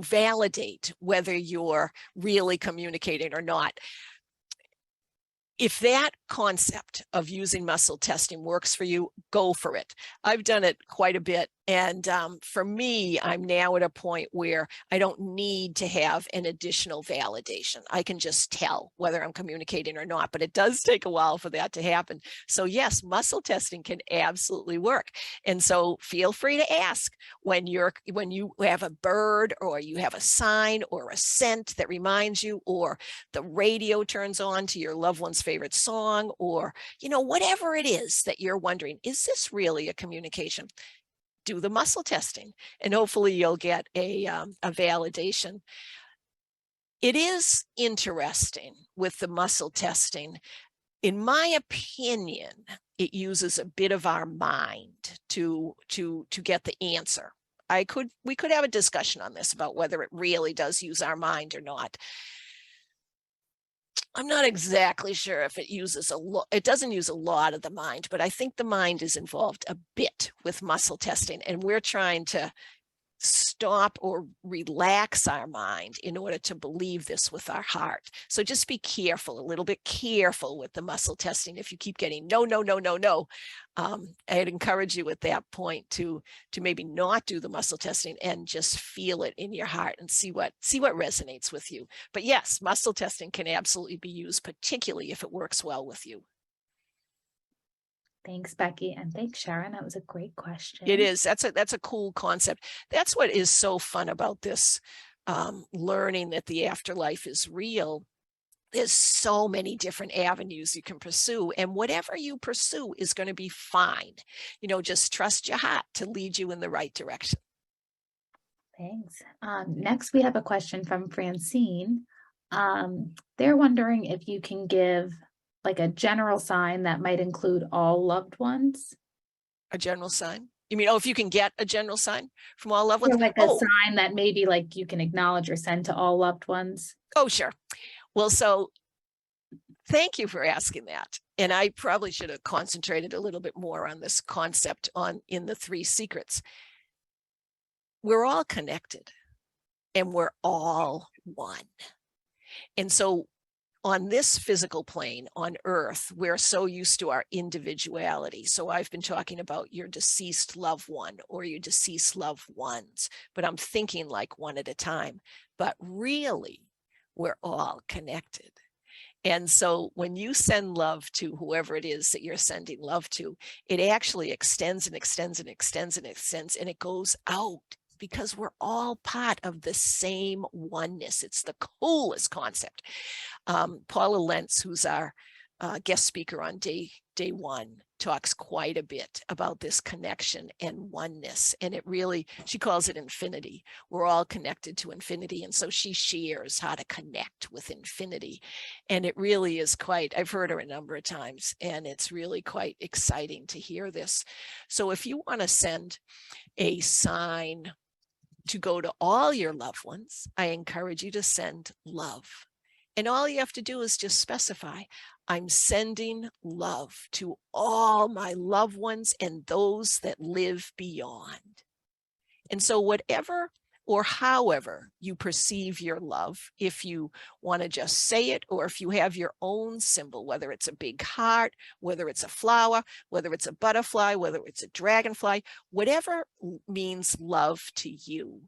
validate whether you're really communicating or not. If that concept of using muscle testing works for you, go for it. I've done it quite a bit. And for me, I'm now at a point where I don't need to have an additional validation. I can just tell whether I'm communicating or not, but it does take a while for that to happen. So yes, muscle testing can absolutely work. And so feel free to ask when you have a bird, or you have a sign or a scent that reminds you, or the radio turns on to your loved one's favorite song, or whatever it is that you're wondering, is this really a communication? Do the muscle testing, and hopefully you'll get a validation. It is interesting with the muscle testing. In my opinion, it uses a bit of our mind to get the answer. We could have a discussion on this about whether it really does use our mind or not. I'm not exactly sure if it uses it doesn't use a lot of the mind, but I think the mind is involved a bit with muscle testing, and we're trying to stop or relax our mind in order to believe this with our heart. So just be careful, a little bit careful with the muscle testing. If you keep getting no, I'd encourage you at that point to maybe not do the muscle testing and just feel it in your heart and see what resonates with you. But yes, muscle testing can absolutely be used, particularly if it works well with you. Thanks, Becky. And thanks, Sharon. That was a great question. It is. That's a cool concept. That's what is so fun about this, learning that the afterlife is real. There's so many different avenues you can pursue, and whatever you pursue is going to be fine. Just trust your heart to lead you in the right direction. Thanks. Next, we have a question from Francine. They're wondering if you can give like a general sign that might include all loved ones. A general sign? You mean, oh, if you can get a general sign from all loved Or ones? like a Oh, sign that maybe like you can acknowledge or send to all loved ones. oh, sure. Well, so thank you for asking that. And I probably should have concentrated a little bit more on this concept in the three secrets. We're all connected and we're all one. And so on this physical plane on earth, we're so used to our individuality. So I've been talking about your deceased loved one or your deceased loved ones, but I'm thinking like one at a time. But really, we're all connected. And so when you send love to whoever it is that you're sending love to, it actually extends and extends and extends and extends, and it goes out because we're all part of the same oneness. It's the coolest concept. Paula Lentz, who's our guest speaker on day one, talks quite a bit about this connection and oneness. And it really, she calls it infinity. We're all connected to infinity. And so she shares how to connect with infinity. And it really is quite, I've heard her a number of times, and it's really quite exciting to hear this. So if you want to send a sign to go to all your loved ones, I encourage you to send love. And all you have to do is just specify, I'm sending love to all my loved ones and those that live beyond. And so whatever or however you perceive your love, if you want to just say it, or if you have your own symbol, whether it's a big heart, whether it's a flower, whether it's a butterfly, whether it's a dragonfly, whatever means love to you,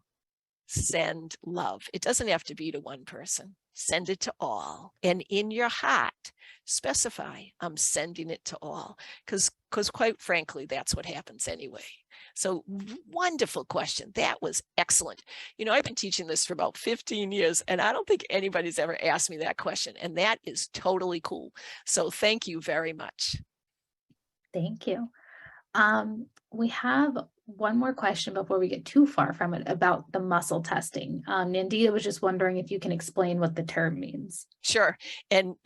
send love. It doesn't have to be to one person. Send it to all. And in your heart, specify, I'm sending it to all. Because quite frankly, that's what happens anyway. So wonderful question. That was excellent. You know, I've been teaching this for about 15 years, and I don't think anybody's ever asked me that question. And that is totally cool. So thank you very much. Thank you. We have one more question before we get too far from it about the muscle testing. Nandita was just wondering if you can explain what the term means. Sure. And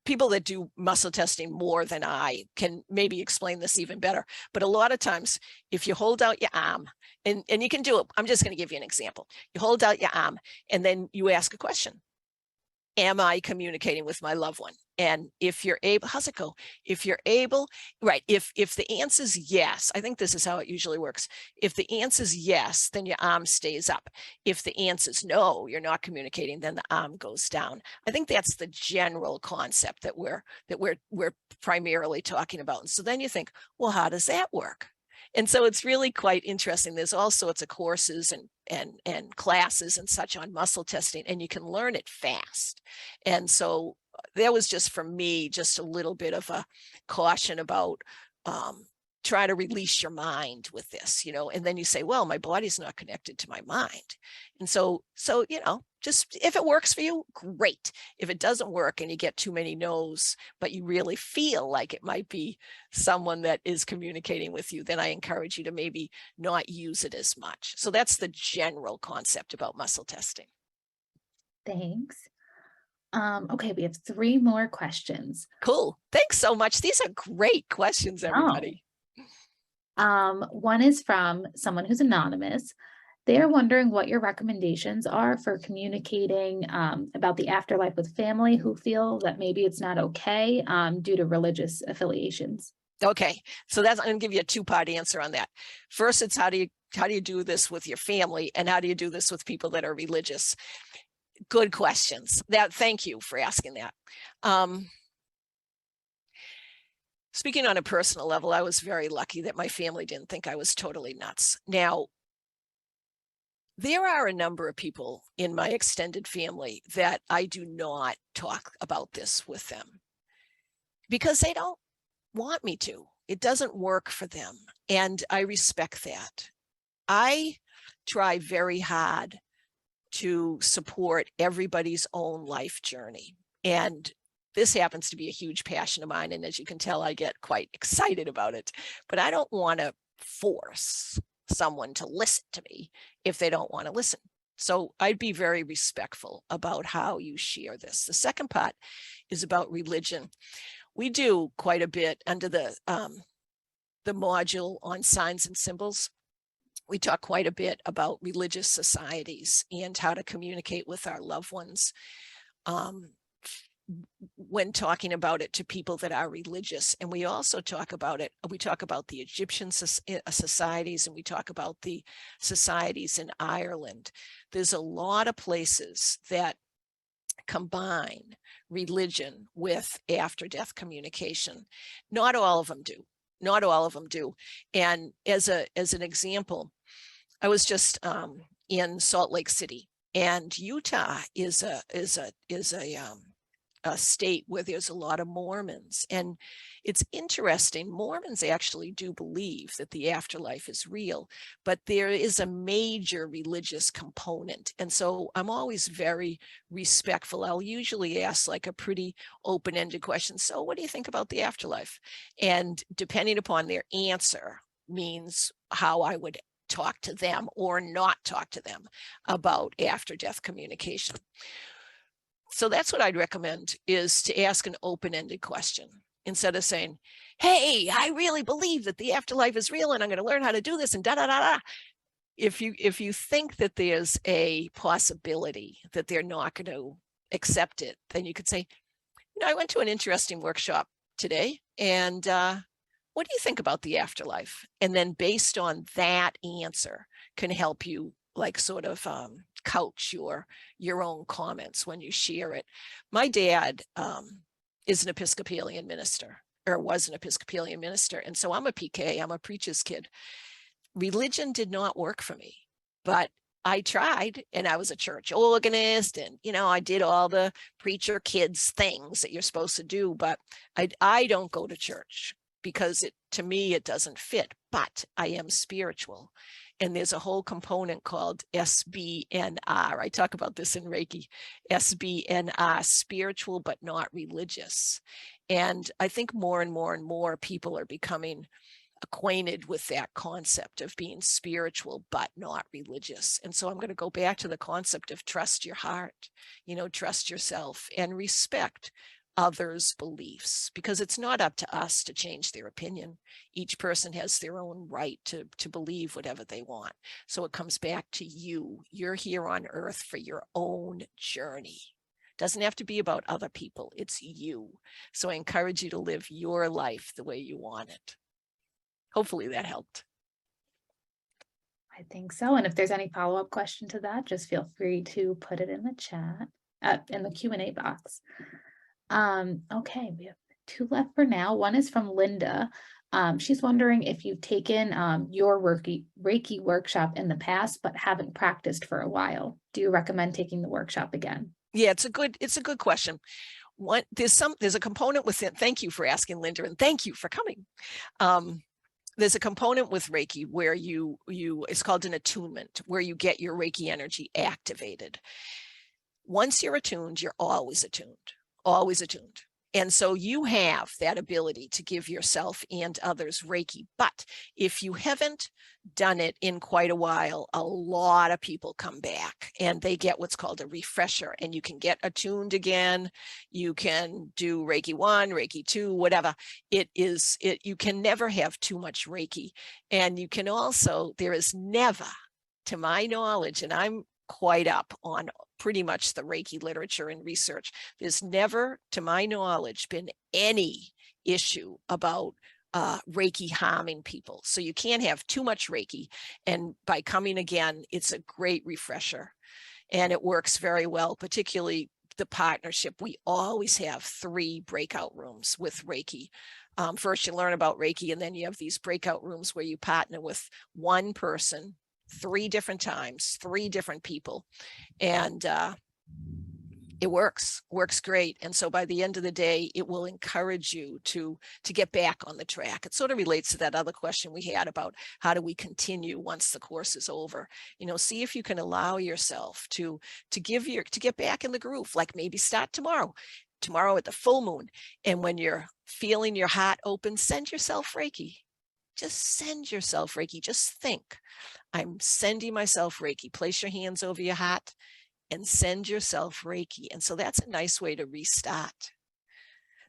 people that do muscle testing more than I can maybe explain this even better. But a lot of times, if you hold out your arm, and you can do it, I'm just going to give you an example. You hold out your arm and then you ask a question. Am I communicating with my loved one? And if you're able, how's it go? If you're able, right, if the answer is yes, I think this is how it usually works. If the answer is yes, then your arm stays up. If the answer is no, you're not communicating, then the arm goes down. I think that's the general concept that we're primarily talking about. And so then you think, well, how does that work? And so it's really quite interesting. There's all sorts of courses and classes and such on muscle testing, and you can learn it fast. And so that was just for me, just a little bit of a caution about try to release your mind with this, and then you say, well, my body's not connected to my mind. And so, just if it works for you, great. If it doesn't work and you get too many no's, but you really feel like it might be someone that is communicating with you, then I encourage you to maybe not use it as much. So that's the general concept about muscle testing. Thanks. Okay, we have 3 more questions. Cool. Thanks so much. These are great questions, everybody. One is from someone who's anonymous. They're wondering what your recommendations are for communicating about the afterlife with family who feel that maybe it's not okay due to religious affiliations. Okay, so I'm going to give you a 2-part answer on that. First, it's how do you do this with your family, and how do you do this with people that are religious? Good questions. Thank you for asking that. Speaking on a personal level, I was very lucky that my family didn't think I was totally nuts. Now, there are a number of people in my extended family that I do not talk about this with them because they don't want me to. It doesn't work for them, and I respect that. I try very hard to support everybody's own life journey, and this happens to be a huge passion of mine, and as you can tell, I get quite excited about it, but I don't want to force someone to listen to me if they don't want to listen. So I'd be very respectful about how you share this. The second part is about religion. We do quite a bit under the module on signs and symbols. We talk quite a bit about religious societies and how to communicate with our loved ones when talking about it to people that are religious. And we also talk about it, we talk about the Egyptian societies, and we talk about the societies in Ireland. There's a lot of places that combine religion with after-death communication. Not all of them do. Not all of them do. And as an example, I was just in Salt Lake City, and Utah is a state where there's a lot of Mormons. And it's interesting, Mormons actually do believe that the afterlife is real, but there is a major religious component. And so I'm always very respectful. I'll usually ask like a pretty open-ended question. So what do you think about the afterlife? And depending upon their answer means how I would talk to them or not talk to them about after-death communication. So that's what I'd recommend, is to ask an open-ended question instead of saying, hey, I really believe that the afterlife is real and I'm going to learn how to do this and da da da da. If you think that there's a possibility that they're not going to accept it, then you could say, I went to an interesting workshop today, and what do you think about the afterlife? And then based on that answer can help you like sort of couch your own comments when you share it. My dad is an Episcopalian minister, or was an Episcopalian minister. And so I'm a PK, I'm a preacher's kid. Religion did not work for me, but I tried, and I was a church organist, and, I did all the preacher kids things that you're supposed to do, but I don't go to church because to me, it doesn't fit, but I am spiritual. And there's a whole component called SBNR. I talk about this in Reiki, SBNR, spiritual but not religious. And I think more and more and more people are becoming acquainted with that concept of being spiritual but not religious. And so I'm going to go back to the concept of trust your heart, trust yourself and respect others' beliefs, because it's not up to us to change their opinion. Each person has their own right to believe whatever they want. So it comes back to you. You're here on earth for your own journey. Doesn't have to be about other people. It's you. So I encourage you to live your life the way you want it. Hopefully that helped. I think so. And if there's any follow-up question to that, just feel free to put it in the chat, in the Q&A box. Okay, we have two left for now. One is from Linda. She's wondering if you've taken your Reiki workshop in the past, but haven't practiced for a while. Do you recommend taking the workshop again? Yeah, it's a good question. There's a component within. Thank you for asking, Linda, and thank you for coming. There's a component with Reiki where it's called an attunement, where you get your Reiki energy activated. Once you're attuned, you're always attuned. Always attuned. And so you have that ability to give yourself and others Reiki. But if you haven't done it in quite a while, a lot of people come back and they get what's called a refresher, and you can get attuned again. You can do Reiki 1, Reiki 2, whatever. You can never have too much Reiki. And you can also, there is never, to my knowledge, and I'm quite up on pretty much the Reiki literature and research, there's never, to my knowledge, been any issue about Reiki harming people. So you can't have too much Reiki. And by coming again, it's a great refresher. And it works very well, particularly the partnership. We always have 3 breakout rooms with Reiki. First, you learn about Reiki, and then you have these breakout rooms where you partner with one person 3 different times, 3 different people. And it works great. And so by the end of the day, it will encourage you to get back on the track. It sort of relates to that other question we had about how do we continue once the course is over. See if you can allow yourself to get back in the groove, like maybe start tomorrow at the full moon. And when you're feeling your heart open, send yourself Reiki. just send yourself Reiki. Just think, I'm sending myself Reiki. Place your hands over your heart and send yourself Reiki. And so that's a nice way to restart.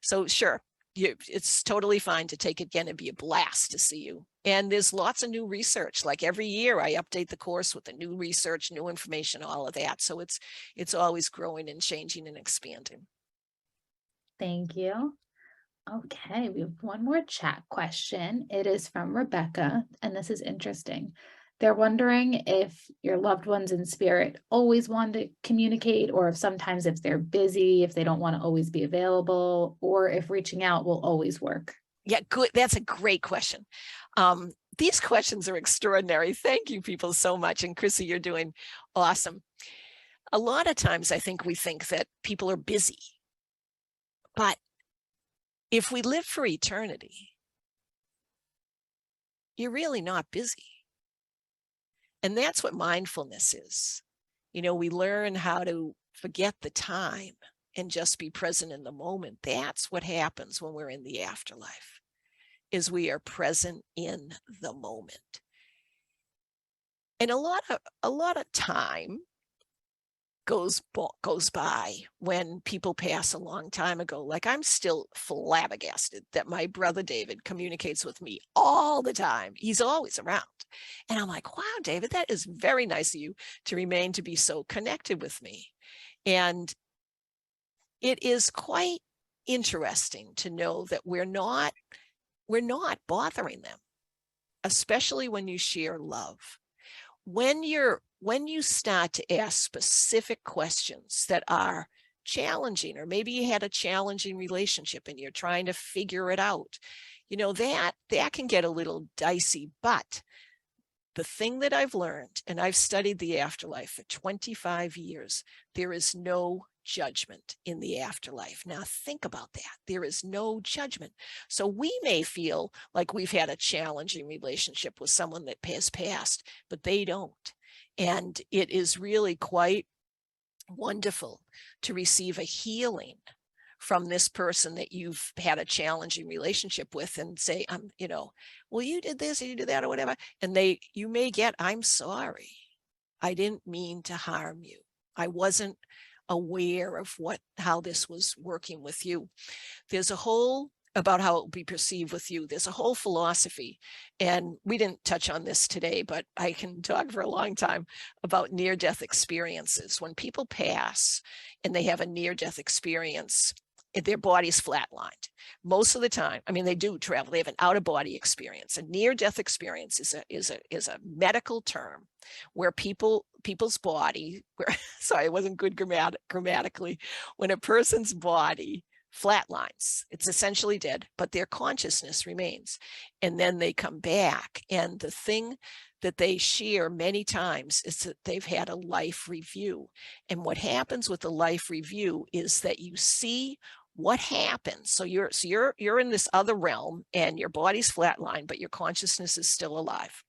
So sure, it's totally fine to take it again. It'd be a blast to see you. And there's lots of new research. Like every year I update the course with the new research, new information, all of that. So it's always growing and changing and expanding. Thank you. Okay, we have one more chat question. It is from Rebecca, and this is interesting. They're wondering if your loved ones in spirit always want to communicate, or if sometimes if they're busy, if they don't want to always be available, or if reaching out will always work. Yeah, good. That's a great question. These questions are extraordinary. Thank you people so much. And Chrissy, you're doing awesome. A lot of times I think we think that people are busy, but if we live for eternity, you're really not busy. And that's what mindfulness is. You know, we learn how to forget the time and just be present in the moment. That's what happens when we're in the afterlife, is we are present in the moment. And a lot of time goes by when people pass a long time ago. Like I'm still flabbergasted that my brother David communicates with me all the time. He's always around. And I'm like, wow, David, that is very nice of you to remain to be so connected with me. And it is quite interesting to know that we're not bothering them, especially when you share love. When you start to ask specific questions that are challenging, or maybe you had a challenging relationship and you're trying to figure it out, you know, that can get a little dicey. But the thing that I've learned, and I've studied the afterlife for 25 years, there is no judgment in the afterlife. Now think about that. There is no judgment. So we may feel like we've had a challenging relationship with someone that has passed, but they don't. And it is really quite wonderful to receive a healing from this person that you've had a challenging relationship with and say, you know, well, you did this or you did that or whatever. And you may get, I'm sorry. I didn't mean to harm you. I wasn't aware of how this was working with you. There's a whole, about how it will be perceived with you. There's a whole philosophy, and we didn't touch on this today, but I can talk for a long time about near-death experiences. When people pass and they have a near-death experience, their body's flatlined. Most of the time, I mean, they do travel, they have an out-of-body experience. A near-death experience is a medical term where people's body, sorry, it wasn't good grammatically, when a person's body flatlines, it's essentially dead, but their consciousness remains. And then they come back. And the thing that they share many times is that they've had a life review. And what happens with the life review is that you see what happens. So you're in this other realm and your body's flatlined, but your consciousness is still alive.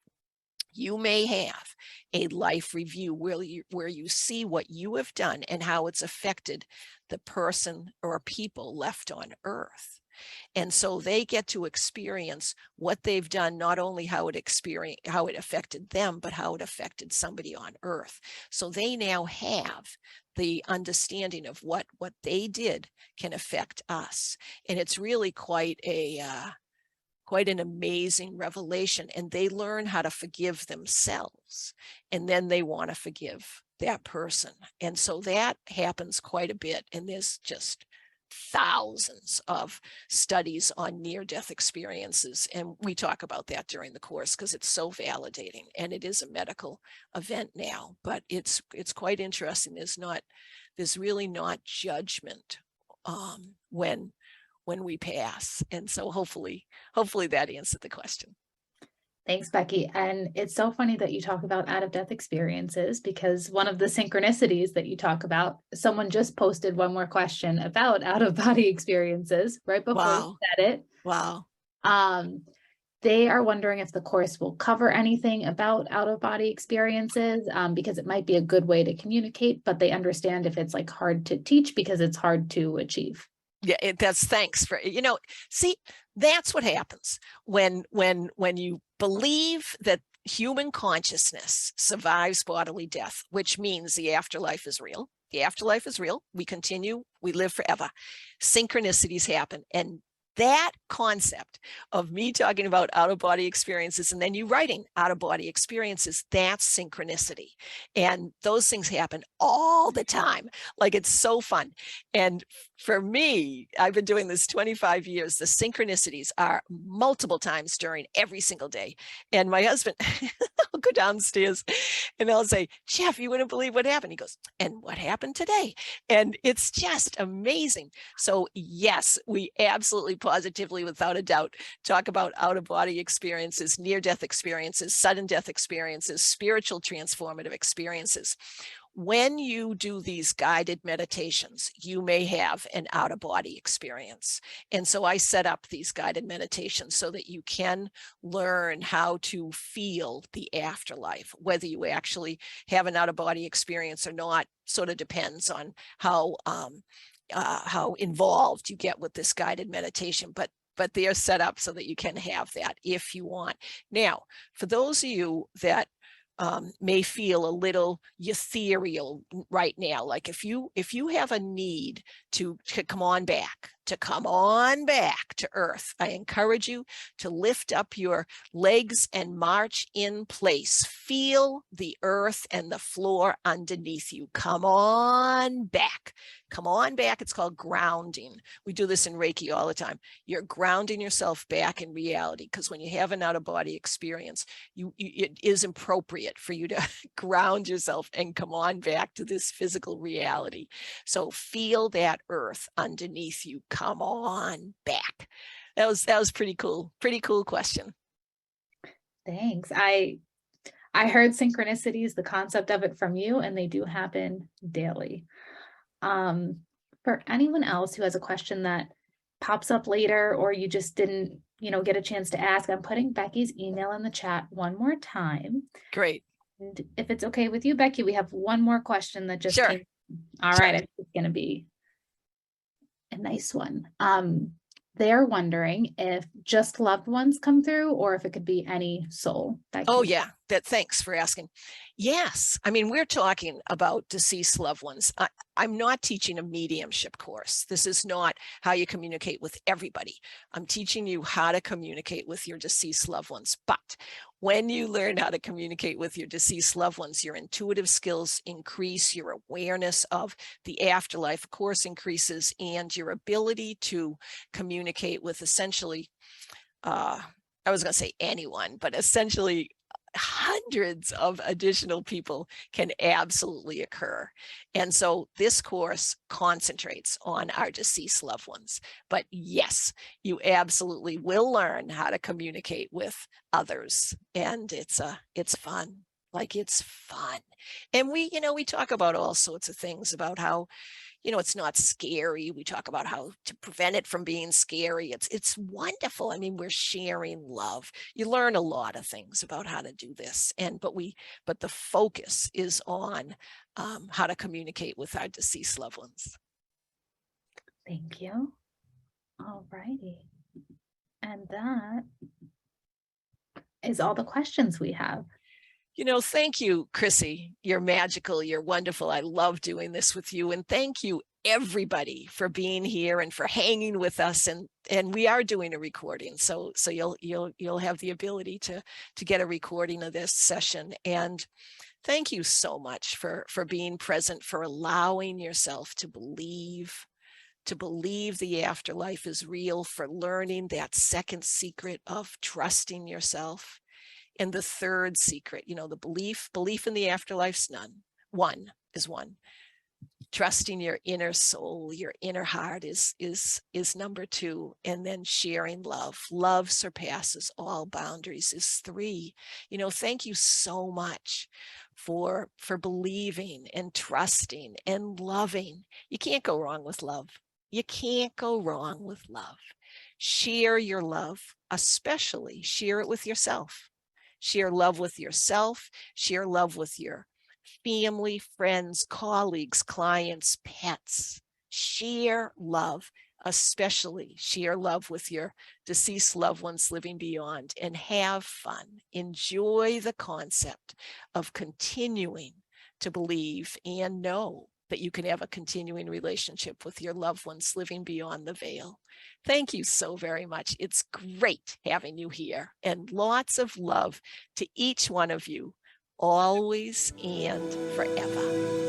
You may have a life review where you see what you have done and how it's affected the person or people left on Earth. And so they get to experience what they've done, not only how it affected them, but how it affected somebody on Earth. So they now have the understanding of what they did can affect us. And it's really quite an amazing revelation, and they learn how to forgive themselves, and then they want to forgive that person. And so that happens quite a bit, and there's just thousands of studies on near-death experiences, and we talk about that during the course because it's so validating, and it is a medical event now. But it's quite interesting. There's really not judgment when we pass. And so hopefully that answered the question. Thanks, Becky. And it's so funny that you talk about out-of-death experiences, because one of the synchronicities that you talk about, someone just posted one more question about out-of-body experiences right before you said it. Wow. They are wondering if the course will cover anything about out-of-body experiences, because it might be a good way to communicate, but they understand if it's like hard to teach because it's hard to achieve. Yeah, that's thanks for, see, That's what happens when you believe that human consciousness survives bodily death, which means the afterlife is real. The afterlife is real. We continue, we live forever. Synchronicities happen. And that concept of me talking about out-of-body experiences and then you writing out-of-body experiences, that's synchronicity. And those things happen all the time. Like, it's so fun. And for me, I've been doing this 25 years. The synchronicities are multiple times during every single day. And my husband, I'll go downstairs and I'll say, Jeff, you wouldn't believe what happened. He goes, and what happened today? And it's just amazing. So yes, we absolutely, positively, without a doubt, talk about out-of-body experiences, near-death experiences, sudden death experiences, spiritual transformative experiences. When you do these guided meditations, you may have an out-of-body experience. And so I set up these guided meditations so that you can learn how to feel the afterlife. Whether you actually have an out-of-body experience or not sort of depends on how involved you get with this guided meditation. But they are set up so that you can have that if you want. Now, for those of you that may feel a little ethereal right now, like if you have a need to come on back to earth, I encourage you to lift up your legs and march in place. Feel the earth and the floor underneath you. Come on back. It's called grounding. We do this in Reiki all the time. You're grounding yourself back in reality, because when you have an out-of-body experience, it is appropriate for you to ground yourself and come on back to this physical reality. So feel that earth underneath you. Come on back. That was pretty cool. Pretty cool question. Thanks. I heard synchronicities, the concept of it from you, and they do happen daily. For anyone else who has a question that pops up later, or you just didn't, get a chance to ask, I'm putting Becky's email in the chat one more time. Great. And if it's okay with you, Becky, we have one more question that just Sure. came. All Sure. right, it's going to be a nice one. They're wondering if just loved ones come through, or if it could be any soul. Oh yeah, thanks for asking. Yes, I mean, we're talking about deceased loved ones. I'm not teaching a mediumship course. This is not how you communicate with everybody. I'm teaching you how to communicate with your deceased loved ones. But when you learn how to communicate with your deceased loved ones, your intuitive skills increase, your awareness of the afterlife, of course, increases, and your ability to communicate with essentially, I was going to say anyone, but essentially hundreds of additional people can absolutely occur. And so this course concentrates on our deceased loved ones. But yes, you absolutely will learn how to communicate with others. And it's fun. Like, it's fun. And we talk about all sorts of things about how, it's not scary. We talk about how to prevent it from being scary. It's wonderful. I mean, we're sharing love. You learn a lot of things about how to do this. But the focus is on how to communicate with our deceased loved ones. Thank you. All righty. And that is all the questions we have. Thank you, Chrissy. You're magical. You're wonderful. I love doing this with you. And thank you, everybody, for being here and for hanging with us. And we are doing a recording, so you'll have the ability to get a recording of this session. And thank you so much for being present, for allowing yourself to believe the afterlife is real, for learning that second secret of trusting yourself. And the third secret, the belief in the afterlife's one. Trusting your inner soul, your inner heart is number two. And then sharing love. Love surpasses all boundaries is three. Thank you so much for believing and trusting and loving. You can't go wrong with love. You can't go wrong with love. Share your love, especially share it with yourself. Share love with yourself, share love with your family, friends, colleagues, clients, pets. share love, especially share love with your deceased loved ones living beyond, and have fun. Enjoy the concept of continuing to believe and know that you can have a continuing relationship with your loved ones living beyond the veil. Thank you so very much. It's great having you here, and lots of love to each one of you, always and forever.